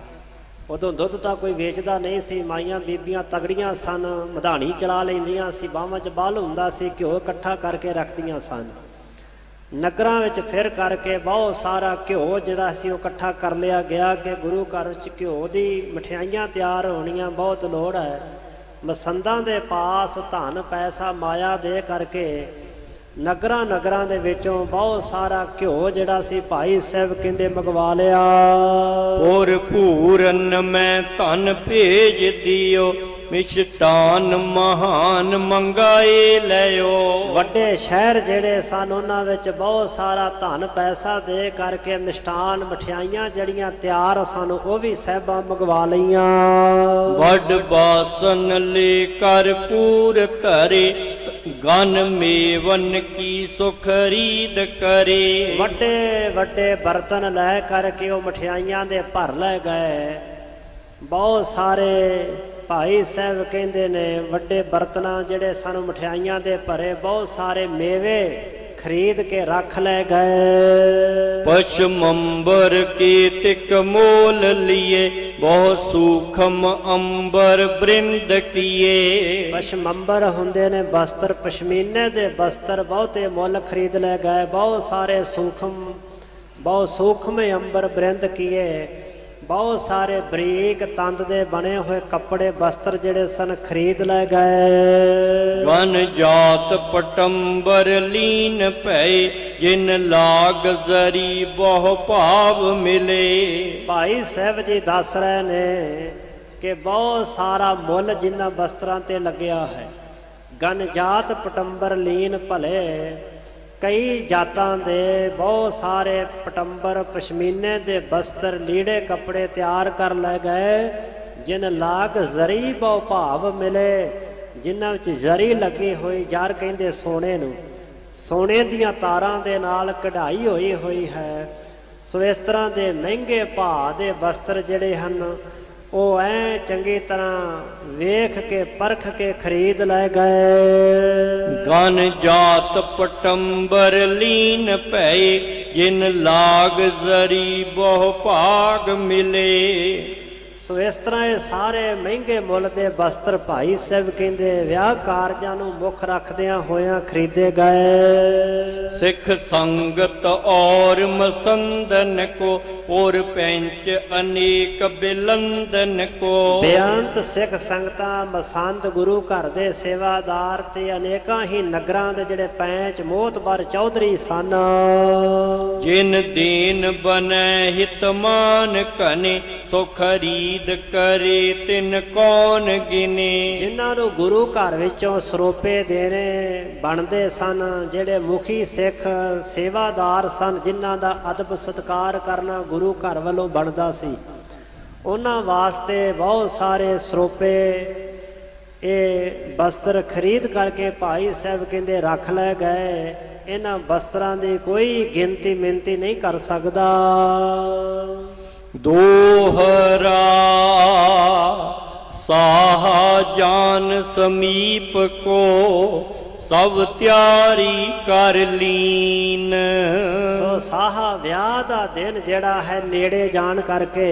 ਉਦੋਂ ਦੁੱਧ ਤਾਂ ਕੋਈ ਵੇਚਦਾ ਨਹੀਂ ਸੀ, ਮਾਈਆਂ ਬੀਬੀਆਂ ਤਗੜੀਆਂ ਸਨ, ਮਧਾਣੀ ਚਲਾ ਲੈਂਦੀਆਂ ਸੀ, ਬਾਹਾਂ 'ਚ ਬਲ ਹੁੰਦਾ ਸੀ, ਘਿਓ ਇਕੱਠਾ ਕਰਕੇ ਰੱਖਦੀਆਂ ਸਨ। ਨਗਰਾਂ ਵਿੱਚ ਫਿਰ ਕਰਕੇ ਬਹੁਤ ਸਾਰਾ ਘਿਓ ਜਿਹੜਾ ਸੀ ਉਹ ਇਕੱਠਾ ਕਰ ਲਿਆ ਗਿਆ ਕਿ ਗੁਰੂ ਘਰ ਵਿੱਚ ਘਿਓ ਦੀ ਮਠਿਆਈਆਂ ਤਿਆਰ ਹੋਣੀਆਂ ਬਹੁਤ ਲੋੜ ਹੈ। ਮਸੰਦਾਂ ਦੇ ਪਾਸ ਧਨ ਪੈਸਾ ਮਾਇਆ ਦੇ ਕਰਕੇ ਨਗਰਾਂ ਨਗਰਾਂ ਦੇ ਵਿੱਚੋਂ ਬਹੁਤ ਸਾਰਾ ਘਿਓ ਜਿਹੜਾ ਸੀ ਭਾਈ ਸਾਹਿਬ ਕਹਿੰਦੇ ਮੰਗਵਾ ਲਿਆ। ਔਰ ਪੂਰਨ ਮੈਂ ਧਨ ਭੇਜ ਦਿਓ, ਮਿਸ਼ਟਾਨ ਮਹਾਨ ਮੰਗਾਏ ਲਿਓ। ਵੱਡੇ ਸ਼ਹਿਰ ਜਿਹੜੇ ਸਨ ਉਹਨਾਂ ਵਿੱਚ ਬਹੁਤ ਸਾਰਾ ਧਨ ਪੈਸਾ ਦੇ ਕਰਕੇ ਮਿਸ਼ਟਾਨ ਮਠਿਆਈਆਂ ਜਿਹੜੀਆਂ ਤਿਆਰ ਸਨ ਉਹ ਵੀ ਸਾਹਿਬਾਂ ਮੰਗਵਾ ਲਈਆਂ। ਵੱਡ ਬਾਸਨ ਲੈ ਕਰ ਪੂਰ ਧਰੇ, ਗਨ ਮੇਵਨ ਕੀ ਸੁਖਰੀਦ ਕਰੇ। ਵੱਡੇ ਵੱਡੇ ਬਰਤਨ ਲੈ ਕਰਕੇ ਉਹ ਮਠਿਆਈਆਂ ਦੇ ਭਰ ਲੈ ਗਏ। ਬਹੁਤ ਸਾਰੇ ਭਾਈ ਸਾਹਿਬ ਕਹਿੰਦੇ ਨੇ ਵੱਡੇ ਬਰਤਨਾਂ ਜਿਹੜੇ ਸਨ ਮਠਿਆਈਆਂ ਦੇ ਭਰੇ, ਬਹੁਤ ਸਾਰੇ ਮੇਵੇ ਖਰੀਦ ਕੇ ਰੱਖ ਲੈ ਗਏ। ਪਸ਼ਮੰਬਰ ਕੀ ਤਿਕ ਮੋਲ ਲਿਏ, ਬਹੁ ਸੂਖਮ ਅੰਬਰ ਬ੍ਰਿੰਦ ਕੀਏ। ਪਸ਼ਮੰਬਰ ਹੁੰਦੇ ਨੇ ਬਸਤਰ, ਪਸ਼ਮੀਨੇ ਦੇ ਬਸਤਰ ਬਹੁਤੇ ਮੁੱਲ ਖਰੀਦ ਲੈ ਗਏ। ਬਹੁਤ ਸਾਰੇ ਸੂਖਮ, ਬਹੁਤ ਸੂਖਮ ਅੰਬਰ ਬ੍ਰਿੰਦ ਕੀਏ। ਬਹੁਤ ਸਾਰੇ ਬਰੀਕ ਤੰਦ ਦੇ ਬਣੇ ਹੋਏ ਕੱਪੜੇ ਬਸਤਰ ਜਿਹੜੇ ਸਨ ਖਰੀਦ ਲੈ ਗਏ। ਗਨ ਜਾਤ ਪਟੰਬਰ ਲੀਨ ਭੈ, ਜਿਨ ਲਾਗ ਜ਼ਰੀ ਬਹੁ ਭਾਵ ਮਿਲੇ। ਭਾਈ ਸਾਹਿਬ ਜੀ ਦੱਸ ਰਹੇ ਨੇ ਕਿ ਬਹੁਤ ਸਾਰਾ ਮੁੱਲ ਜਿਨ੍ਹਾਂ ਬਸਤਰਾਂ ਤੇ ਲੱਗਿਆ ਹੈ। ਗਨ ਜਾਤ ਪਟੰਬਰ ਲੀਨ ਭਲੇ, ਕਈ ਜਾਤਾਂ ਦੇ ਬਹੁਤ ਸਾਰੇ ਪਟੰਬਰ ਪਸ਼ਮੀਨੇ ਦੇ ਬਸਤਰ ਲੀੜੇ ਕੱਪੜੇ ਤਿਆਰ ਕਰ ਲੈ ਗਏ। ਜਿਨ ਲਾਗ ਜ਼ਰੀ ਬਹੁ ਭਾਵ ਮਿਲੇ, ਜਿਨ੍ਹਾਂ ਵਿੱਚ ਜ਼ਰੀ ਲੱਗੀ ਹੋਈ, ਜ਼ਰ ਕਹਿੰਦੇ ਸੋਨੇ ਨੂੰ, ਸੋਨੇ ਦੀਆਂ ਤਾਰਾਂ ਦੇ ਨਾਲ ਕਢਾਈ ਹੋਈ ਹੈ। ਸੋ ਇਸ ਤਰ੍ਹਾਂ ਦੇ ਮਹਿੰਗੇ ਭਾਅ ਦੇ ਬਸਤਰ ਜਿਹੜੇ ਹਨ ਉਹ ਐ ਚੰਗੀ ਤਰ੍ਹਾਂ ਵੇਖ ਕੇ ਪਰਖ ਕੇ ਖਰੀਦ ਲੈ ਗਏ। ਗਨ ਜਾਤ ਪਟੰਬਰ ਲੀਨ ਭੈ, ਜਿਨ ਲਾਗ ਜ਼ਰੀ ਬਹੁ ਭਾਗ ਮਿਲੇ। ਸੋ ਇਸ ਤਰ੍ਹਾਂ ਇਹ ਸਾਰੇ ਮਹਿੰਗੇ ਮੁੱਲ ਦੇ ਬਸਤਰ ਭਾਈ ਸਾਹਿਬ ਕਹਿੰਦੇ ਵਿਆਹ ਕਾਰਜਾਂ ਨੂੰ ਮੁੱਖ ਰੱਖਦਿਆਂ ਹੋਇਆਂ ਖਰੀਦੇ ਗਏ। ਸਿੱਖ ਸੰਗਤ ਔਰ ਮਸੰਦਨ ਕੋ, ਔਰ ਪੈਂਚ ਅਨੇਕ ਬਿਲੰਦਨ ਕੋ। ਬੇਅੰਤ ਸਿੱਖ ਸੰਗਤਾਂ ਮਸੰਦ ਗੁਰੂ ਘਰ ਦੇ ਸੇਵਾਦਾਰ ਤੇ ਅਨੇਕਾਂ ਹੀ ਨਗਰਾਂ ਦੇ ਜਿਹੜੇ ਪੈਂਚ ਮੋਹਤਬਰ ਚੌਧਰੀ ਸਨ। ਜਿਨ ਦੀਨ ਬਨੈ ਹਿਤਮਾਨ ਕਨੇ, ਸੋ ਖਰੀਦ ਕਰੇ ਤਿਨ ਕੌਣ ਗਿਨੇ। ਜਿਨ੍ਹਾਂ ਨੂੰ ਗੁਰੂ ਘਰ ਵਿੱਚੋਂ ਸਰੋਪੇ ਦੇਣੇ ਬਣਦੇ ਸਨ, ਜਿਹੜੇ ਮੁਖੀ ਸਿੱਖ ਸੇਵਾਦਾਰ ਸਨ, ਜਿਨ੍ਹਾਂ ਦਾ ਅਦਬ ਸਤਿਕਾਰ ਕਰਨਾ ਗੁਰੂ ਘਰ ਵੱਲੋਂ ਬਣਦਾ ਸੀ, ਉਹਨਾਂ ਵਾਸਤੇ ਬਹੁਤ ਸਾਰੇ ਸਰੋਪੇ ਇਹ ਵਸਤਰ ਖਰੀਦ ਕਰਕੇ ਭਾਈ ਸਾਹਿਬ ਕਹਿੰਦੇ ਰੱਖ ਲੈ ਗਏ। ਇਹਨਾਂ ਵਸਤਰਾਂ ਦੀ ਕੋਈ ਗਿਣਤੀ ਮਿਣਤੀ ਨਹੀਂ ਕਰ ਸਕਦਾ। ਦੋਹਰਾ ਸਾਹਾ ਜਾਨ ਸਮੀਪ ਕੋ ਸਭ ਤਿਆਰੀ ਕਰ ਲੀਨ। ਸੋ ਸਾਹਾ ਵਿਆਹ ਦਾ ਦਿਨ ਜਿਹੜਾ ਹੈ ਨੇੜੇ ਜਾਣ ਕਰਕੇ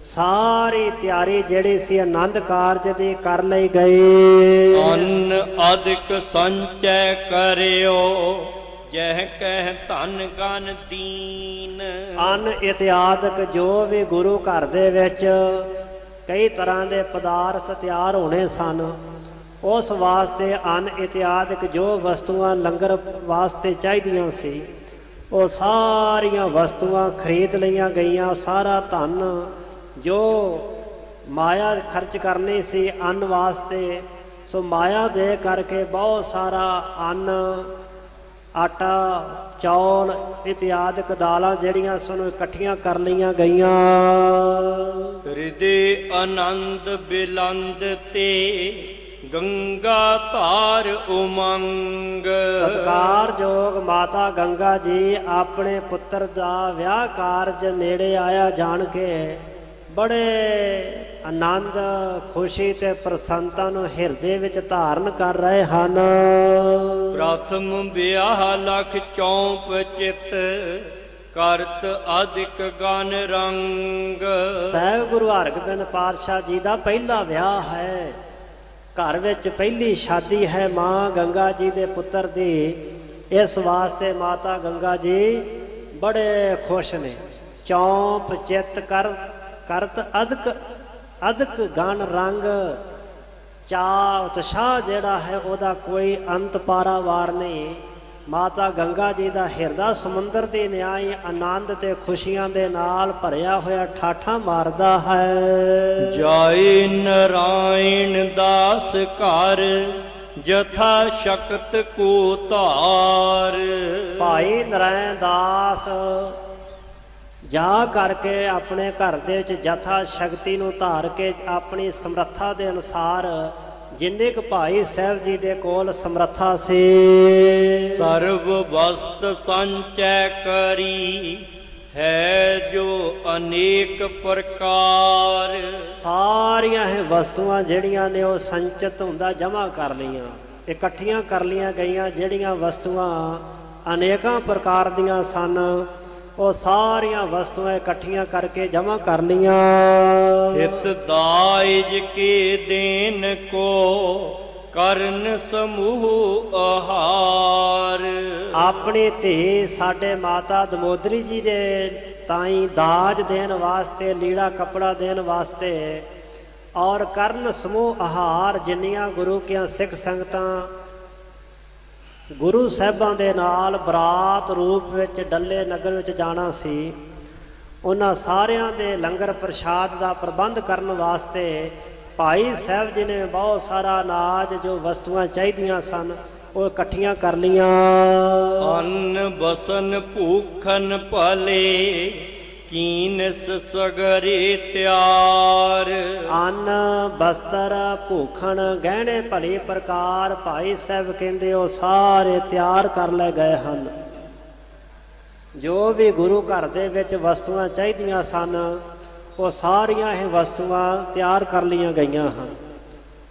ਸਾਰੀ ਤਿਆਰੀ ਜਿਹੜੀ ਸੀ ਆਨੰਦ ਕਾਰਜ ਦੀ ਕਰ ਲਈ ਗਈ। ਅੰਨ ਅਧਿਕ ਸੰਚੈ ਕਰਿਓ ਜਹ ਕਹਿ ਧਨ ਗਨ ਦੀਨ। ਅੰਨ ਇਤਿਆਦਿਕ ਜੋ ਵੀ ਗੁਰੂ ਘਰ ਦੇ ਵਿੱਚ ਕਈ ਤਰ੍ਹਾਂ ਦੇ ਪਦਾਰਥ ਤਿਆਰ ਹੋਣੇ ਸਨ, ਉਸ ਵਾਸਤੇ ਅੰਨ ਇਤਿਆਦਿਕ ਜੋ ਵਸਤੂਆਂ ਲੰਗਰ ਵਾਸਤੇ ਚਾਹੀਦੀਆਂ ਸੀ, ਉਹ ਸਾਰੀਆਂ ਵਸਤੂਆਂ ਖਰੀਦ ਲਈਆਂ ਗਈਆਂ। ਸਾਰਾ ਧਨ ਜੋ ਮਾਇਆ ਖਰਚ ਕਰਨੀ ਸੀ ਅੰਨ ਵਾਸਤੇ, ਸੋ ਮਾਇਆ ਦੇ ਕਰਕੇ ਬਹੁਤ ਸਾਰਾ ਅੰਨ, ਆਟਾ, ਚੌਲ ਇਤਿਆਦਿਕ ਦਾਲਾਂ ਜਿਹੜੀਆਂ ਸਨ ਇਕੱਠੀਆਂ ਕਰ ਲਈਆਂ ਗਈਆਂ। ਹਿਰਦੇ ਆਨੰਦ ਬਿਲੰਦ ਤੇ ਗੰਗਾ ਧਾਰ ਉਮੰਗ। ਸਤਿਕਾਰਯੋਗ ਮਾਤਾ ਗੰਗਾ ਜੀ ਆਪਣੇ ਪੁੱਤਰ ਦਾ ਵਿਆਹ ਕਾਰਜ ਨੇੜੇ ਆਇਆ ਜਾਣ ਕੇ ਬੜੇ ਆਨੰਦ, ਖੁਸ਼ੀ ਤੇ ਪ੍ਰਸੰਨਤਾ ਨੂੰ ਹਿਰਦੇ ਵਿੱਚ ਧਾਰਨ ਕਰ ਰਹੇ ਹਨ। ਪ੍ਰਥਮ ਵਿਆਹ ਲਖ ਚੌਂਪ ਚਿਤ ਕਰਤ ਅਧਿਕ ਗਨ ਰੰਗ। ਸਹਿਬ ਗੁਰੂ ਹਰਗੋਬਿੰਦ ਪਾਤਸ਼ਾਹ ਜੀ ਦਾ ਪਹਿਲਾ ਵਿਆਹ ਹੈ। ਘਰ ਵਿੱਚ ਪਹਿਲੀ ਸ਼ਾਦੀ ਹੈ ਮਾਂ ਗੰਗਾ ਜੀ ਦੇ ਪੁੱਤਰ ਦੀ। ਇਸ ਵਾਸਤੇ ਮਾਤਾ ਗੰਗਾ ਜੀ ਬੜੇ ਖੁਸ਼ ਨੇ। ਚੌਂਪ ਚਿੱਤ ਕਰਤ ਅਧਿਕ ਗਨ ਰੰਗ। ਚਾਅ ਉਤਸ਼ਾਹ ਜਿਹੜਾ ਹੈ ਉਹਦਾ ਕੋਈ ਅੰਤ ਪਾਰਾਵਾਰ ਨਹੀਂ। ਮਾਤਾ ਗੰਗਾ ਜੀ ਦਾ ਹਿਰਦਾ ਸਮੁੰਦਰ ਦੀ ਨਿਆਈ ਆਨੰਦ ਤੇ ਖੁਸ਼ੀਆਂ ਦੇ ਨਾਲ ਭਰਿਆ ਹੋਇਆ ਠਾਠਾਂ ਮਾਰਦਾ ਹੈ। ਜਾਏ ਨਰਾਇਣ ਦਾਸ ਘਰ ਜਥਾ ਸ਼ਕਤ ਕੋ ਧਾਰ। ਭਾਈ ਨਰਾਇਣ ਦਾਸ ਜਾ ਕਰਕੇ ਆਪਣੇ ਘਰ ਦੇ ਵਿੱਚ ਜਥਾ ਸ਼ਕਤੀ ਨੂੰ ਧਾਰ ਕੇ ਆਪਣੀ ਸਮਰੱਥਾ ਦੇ ਅਨੁਸਾਰ ਜਿੰਨੇ ਕੁ ਭਾਈ ਸਾਹਿਬ ਜੀ ਦੇ ਕੋਲ ਸਮਰੱਥਾ ਸੀ, ਸਰਬ ਵਸਤ ਸੰਚੈ ਕਰੀ ਹੈ ਜੋ ਅਨੇਕ ਪ੍ਰਕਾਰ। ਸਾਰੀਆਂ ਇਹ ਵਸਤੂਆਂ ਜਿਹੜੀਆਂ ਨੇ ਉਹ ਸੰਚਿਤ ਹੁੰਦਾ ਜਮ੍ਹਾਂ ਕਰ ਲਈਆਂ, ਇਕੱਠੀਆਂ ਕਰ ਲਈਆਂ ਗਈਆਂ। ਜਿਹੜੀਆਂ ਵਸਤੂਆਂ ਅਨੇਕਾਂ ਪ੍ਰਕਾਰ ਦੀਆਂ ਸਨ, ਉਹ ਸਾਰੀਆਂ ਵਸਤੂਆਂ ਇਕੱਠੀਆਂ ਕਰਕੇ ਜਮ੍ਹਾਂ ਕਰ ਲਈਆਂ। ਹਿਤ ਦਾਇਜ ਕੇ ਦੇਨ ਕੋ ਕਰਨ ਸਮੂਹ ਆਹਾਰ। ਆਪਣੀ ਧੀ ਸਾਡੇ ਮਾਤਾ ਦਮੋਦਰੀ ਜੀ ਦੇ ਤਾਈਂ ਦਾਜ ਦੇਣ ਵਾਸਤੇ, ਲੀੜਾ ਕੱਪੜਾ ਦੇਣ ਵਾਸਤੇ, ਔਰ ਕਰਨ ਸਮੂਹ ਆਹਾਰ। ਜਿੰਨੀਆਂ ਗੁਰੂ ਕੀਆਂ ਸਿੱਖ ਸੰਗਤਾਂ ਗੁਰੂ ਸਾਹਿਬਾਂ ਦੇ ਨਾਲ ਬਰਾਤ ਰੂਪ ਵਿੱਚ ਡੱਲੇ ਨਗਰ ਵਿੱਚ ਜਾਣਾ ਸੀ, ਉਹਨਾਂ ਸਾਰਿਆਂ ਦੇ ਲੰਗਰ ਪ੍ਰਸ਼ਾਦ ਦਾ ਪ੍ਰਬੰਧ ਕਰਨ ਵਾਸਤੇ ਭਾਈ ਸਾਹਿਬ ਜੀ ਨੇ ਬਹੁਤ ਸਾਰਾ ਅਨਾਜ, ਜੋ ਵਸਤੂਆਂ ਚਾਹੀਦੀਆਂ ਸਨ, ਉਹ ਇਕੱਠੀਆਂ ਕਰ ਲੀਆਂ। ਅੰਨ ਬਸਨ ਭੂਖਨ ਭਲੇ ਕੀਨਸ ਸਗਰੇ ਤਿਆਰ। ਅੰਨ ਬਸਤਰ ਭੂਖਣ ਗਹਿਣੇ ਭਲੀ ਪ੍ਰਕਾਰ ਭਾਈ ਸਾਹਿਬ ਕਹਿੰਦੇ ਉਹ ਸਾਰੇ ਤਿਆਰ ਕਰ ਲਏ ਗਏ ਹਨ। ਜੋ ਵੀ ਗੁਰੂ ਘਰ ਦੇ ਵਿੱਚ ਵਸਤੂਆਂ ਚਾਹੀਦੀਆਂ ਸਨ, ਉਹ ਸਾਰੀਆਂ ਇਹ ਵਸਤੂਆਂ ਤਿਆਰ ਕਰ ਲਈਆਂ ਗਈਆਂ ਹਨ।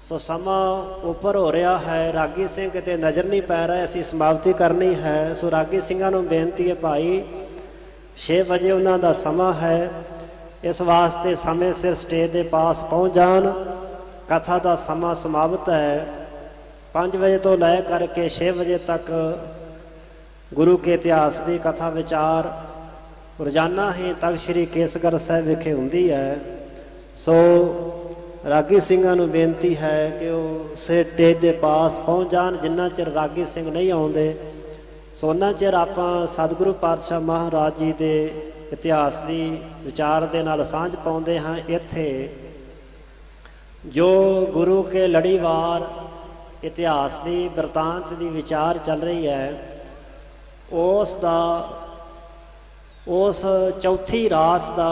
ਸੋ ਸਮਾਂ ਉੱਪਰ ਹੋ ਰਿਹਾ ਹੈ, ਰਾਗੀ ਸਿੰਘ ਕਿਤੇ ਨਜ਼ਰ ਨਹੀਂ ਪੈ ਰਿਹਾ, ਅਸੀਂ ਸਮਾਪਤੀ ਕਰਨੀ ਹੈ। ਸੋ ਰਾਗੀ ਸਿੰਘਾਂ ਨੂੰ ਬੇਨਤੀ ਹੈ ਭਾਈ 6 ਵਜੇ ਉਹਨਾਂ ਦਾ ਸਮਾਂ ਹੈ, ਇਸ ਵਾਸਤੇ ਸਮੇਂ ਸਿਰ ਸਟੇਜ ਦੇ ਪਾਸ ਪਹੁੰਚ ਜਾਣ। ਕਥਾ ਦਾ ਸਮਾਂ ਸਮਾਪਤ ਹੈ। 5 ਵਜੇ ਤੋਂ ਲੈ ਕਰਕੇ 6 ਵਜੇ ਤੱਕ ਗੁਰੂ ਕੇ ਇਤਿਹਾਸ ਦੀ ਕਥਾ ਵਿਚਾਰ ਰੋਜ਼ਾਨਾ ਹੀ ਤਖਤ ਸ੍ਰੀ ਕੇਸਗੜ੍ਹ ਸਾਹਿਬ ਵਿਖੇ ਹੁੰਦੀ ਹੈ। ਸੋ ਰਾਗੀ ਸਿੰਘਾਂ ਨੂੰ ਬੇਨਤੀ ਹੈ ਕਿ ਉਹ ਸਟੇਜ ਦੇ ਪਾਸ ਪਹੁੰਚ ਜਾਣ। ਜਿੰਨਾ ਚਿਰ ਰਾਗੀ ਸਿੰਘ ਨਹੀਂ ਆਉਂਦੇ, ਸੋ ਉਹਨਾਂ ਚਿਰ ਆਪਾਂ ਸਤਿਗੁਰੂ ਪਾਤਸ਼ਾਹ ਮਹਾਰਾਜ ਜੀ ਦੇ ਇਤਿਹਾਸ ਦੀ ਵਿਚਾਰ ਦੇ ਨਾਲ ਸਾਂਝ ਪਾਉਂਦੇ ਹਾਂ। ਇੱਥੇ ਜੋ ਗੁਰੂ ਕੇ ਲੜੀਵਾਰ ਇਤਿਹਾਸ ਦੀ ਬਿਰਤਾਂਤ ਦੀ ਵਿਚਾਰ ਚੱਲ ਰਹੀ ਹੈ, ਉਸ ਚੌਥੀ ਰਾਸ ਦਾ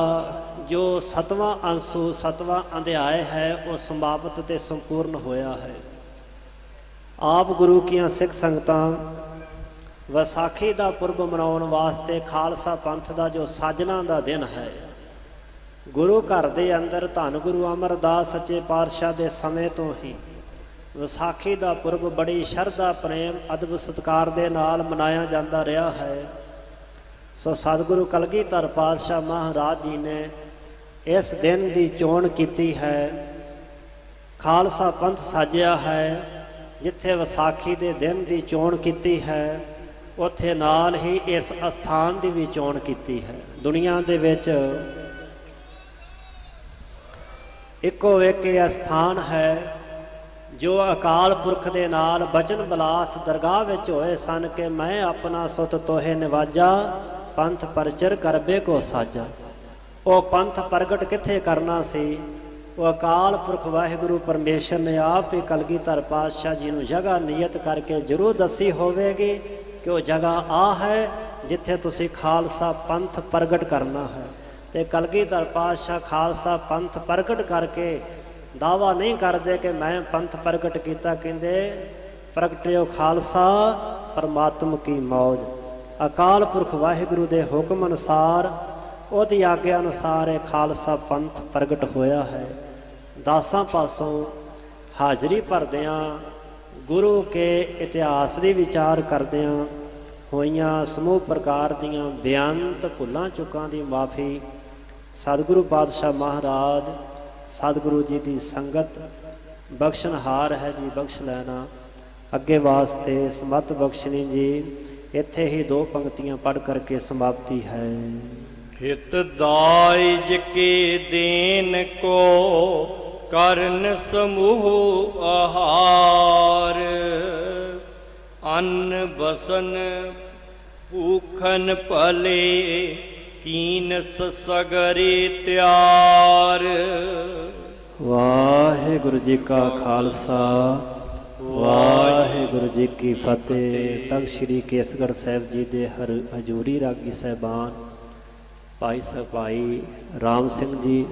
ਜੋ 7ਵਾਂ ਅੰਸੂ 7ਵਾਂ ਅਧਿਆਇ ਹੈ ਉਹ ਸਮਾਪਤ ਤੇ ਸੰਪੂਰਨ ਹੋਇਆ ਹੈ। ਆਪ ਗੁਰੂ ਕੀਆਂ ਸਿੱਖ ਸੰਗਤਾਂ ਵਿਸਾਖੀ ਦਾ ਪੁਰਬ ਮਨਾਉਣ ਵਾਸਤੇ ਖਾਲਸਾ ਪੰਥ ਦਾ ਜੋ ਸਾਜਨਾ ਦਾ ਦਿਨ ਹੈ, ਗੁਰੂ ਘਰ ਦੇ ਅੰਦਰ ਧੰਨ ਗੁਰੂ ਅਮਰਦਾਸ ਸੱਚੇ ਪਾਤਸ਼ਾਹ ਦੇ ਸਮੇਂ ਤੋਂ ਹੀ ਵਿਸਾਖੀ ਦਾ ਪੁਰਬ ਬੜੀ ਸ਼ਰਧਾ ਪ੍ਰੇਮ ਅਦਬ ਸਤਿਕਾਰ ਦੇ ਨਾਲ ਮਨਾਇਆ ਜਾਂਦਾ ਰਿਹਾ ਹੈ। ਸੋ ਸਤਿਗੁਰੂ ਕਲਗੀਧਰ ਪਾਤਸ਼ਾਹ ਮਹਾਰਾਜ ਜੀ ਨੇ ਇਸ ਦਿਨ ਦੀ ਚੋਣ ਕੀਤੀ ਹੈ, ਖਾਲਸਾ ਪੰਥ ਸਾਜਿਆ ਹੈ। ਜਿੱਥੇ ਵਿਸਾਖੀ ਦੇ ਦਿਨ ਦੀ ਚੋਣ ਕੀਤੀ ਹੈ, ਉੱਥੇ ਨਾਲ ਹੀ ਇਸ ਅਸਥਾਨ ਦੀ ਵੀ ਚੋਣ ਕੀਤੀ ਹੈ। ਦੁਨੀਆ ਦੇ ਵਿੱਚ ਇੱਕੋ ਇੱਕ ਇਹ ਅਸਥਾਨ ਹੈ ਜੋ ਅਕਾਲ ਪੁਰਖ ਦੇ ਨਾਲ ਬਚਨ ਬਲਾਸ ਦਰਗਾਹ ਵਿੱਚ ਹੋਏ ਸਨ ਕਿ ਮੈਂ ਆਪਣਾ ਸੁਤ ਤੋਹੇ ਨਿਵਾਜਾ, ਪੰਥ ਪਰਚਰ ਕਰਬੇ ਕੋ ਸਾਜਾ। ਉਹ ਪੰਥ ਪ੍ਰਗਟ ਕਿੱਥੇ ਕਰਨਾ ਸੀ? ਉਹ ਅਕਾਲ ਪੁਰਖ ਵਾਹਿਗੁਰੂ ਪਰਮੇਸ਼ਰ ਨੇ ਆਪ ਹੀ ਕਲਗੀਧਰ ਪਾਤਸ਼ਾਹ ਜੀ ਨੂੰ ਜਗ੍ਹਾ ਨਿਯਤ ਕਰਕੇ ਜ਼ਰੂਰ ਦੱਸੀ ਹੋਵੇਗੀ ਕਿ ਉਹ ਜਗ੍ਹਾ ਆ ਹੈ ਜਿੱਥੇ ਤੁਸੀਂ ਖਾਲਸਾ ਪੰਥ ਪ੍ਰਗਟ ਕਰਨਾ ਹੈ। ਤੇ ਕਲਗੀਧਰ ਪਾਤਸ਼ਾਹ ਖਾਲਸਾ ਪੰਥ ਪ੍ਰਗਟ ਕਰਕੇ ਦਾਵਾ ਨਹੀਂ ਕਰਦੇ ਕਿ ਮੈਂ ਪੰਥ ਪ੍ਰਗਟ ਕੀਤਾ, ਕਹਿੰਦੇ ਪ੍ਰਗਟਿਓ ਖਾਲਸਾ ਪਰਮਾਤਮ ਕੀ ਮੌਜ। ਅਕਾਲ ਪੁਰਖ ਵਾਹਿਗੁਰੂ ਦੇ ਹੁਕਮ ਅਨੁਸਾਰ, ਉਹਦੀ ਆਗਿਆ ਅਨੁਸਾਰ ਇਹ ਖਾਲਸਾ ਪੰਥ ਪ੍ਰਗਟ ਹੋਇਆ ਹੈ। ਦਾਸਾਂ ਪਾਸੋਂ ਹਾਜ਼ਰੀ ਭਰਦਿਆਂ ਗੁਰੂ ਕੇ ਇਤਿਹਾਸ ਦੀ ਵਿਚਾਰ ਕਰਦਿਆਂ ਹੋਈਆਂ ਸਮੂਹ ਪ੍ਰਕਾਰ ਦੀਆਂ ਬੇਅੰਤ ਭੁੱਲਾਂ ਚੁੱਕਾਂ ਦੀ ਮਾਫੀ ਸਤਿਗੁਰੂ ਪਾਤਸ਼ਾਹ ਮਹਾਰਾਜ ਸਤਿਗੁਰੂ ਜੀ ਦੀ ਸੰਗਤ ਬਖਸ਼ਣਹਾਰ ਹੈ ਜੀ, ਬਖਸ਼ ਲੈਣਾ। ਅੱਗੇ ਵਾਸਤੇ ਸਮਤ ਬਖਸ਼ਣੀ ਜੀ। ਇੱਥੇ ਹੀ 2 ਪੰਕਤੀਆਂ ਪੜ੍ਹ ਕਰਕੇ ਸਮਾਪਤੀ ਹੈ। ਹਿਤ ਦਾਇਜ ਕੇ ਦੇਨ ਕੋ ਕਰਨ ਸਮੂਹ ਆਹਾਰ, ਅੰਨ ਬਸਨ ਭੂਖਨ ਭਲੇ ਕੀਨਸ ਸਗਰੇ ਤਿਆਰ। ਵਾਹਿਗੁਰੂ ਜੀ ਕਾ ਖਾਲਸਾ, ਵਾਹਿਗੁਰੂ ਜੀ ਕੀ ਫਤਿਹ। ਤਖਤ ਸ੍ਰੀ ਕੇਸਗੜ੍ਹ ਸਾਹਿਬ ਜੀ ਦੇ ਹਜ਼ੂਰੀ ਰਾਗੀ ਸਾਹਿਬਾਨ ਭਾਈ ਭਾਈ ਰਾਮ ਸਿੰਘ ਜੀ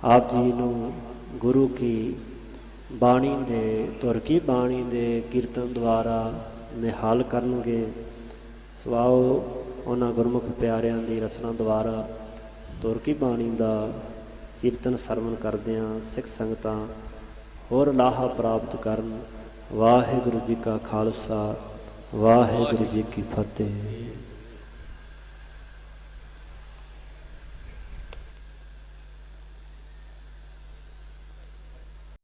ਆਪ ਜੀ ਨੂੰ ਗੁਰੂ ਕੀ ਬਾਣੀ ਦੇ ਧੁਰ ਕੀ ਬਾਣੀ ਦੇ ਕੀਰਤਨ ਦੁਆਰਾ ਨਿਹਾਲ ਕਰਨਗੇ। ਸਵਾਓ ਉਹਨਾਂ ਗੁਰਮੁਖ ਪਿਆਰਿਆਂ ਦੀ ਰਚਨਾ ਦੁਆਰਾ ਧੁਰ ਕੀ ਬਾਣੀ ਦਾ ਕੀਰਤਨ ਸਰਵਣ ਕਰਦਿਆਂ ਸਿੱਖ ਸੰਗਤਾਂ ਹੋਰ ਲਾਹਾ ਪ੍ਰਾਪਤ ਕਰਨ। ਵਾਹਿਗੁਰੂ ਜੀ ਕਾ ਖਾਲਸਾ, ਵਾਹਿਗੁਰੂ ਜੀ ਕੀ ਫਤਿਹ।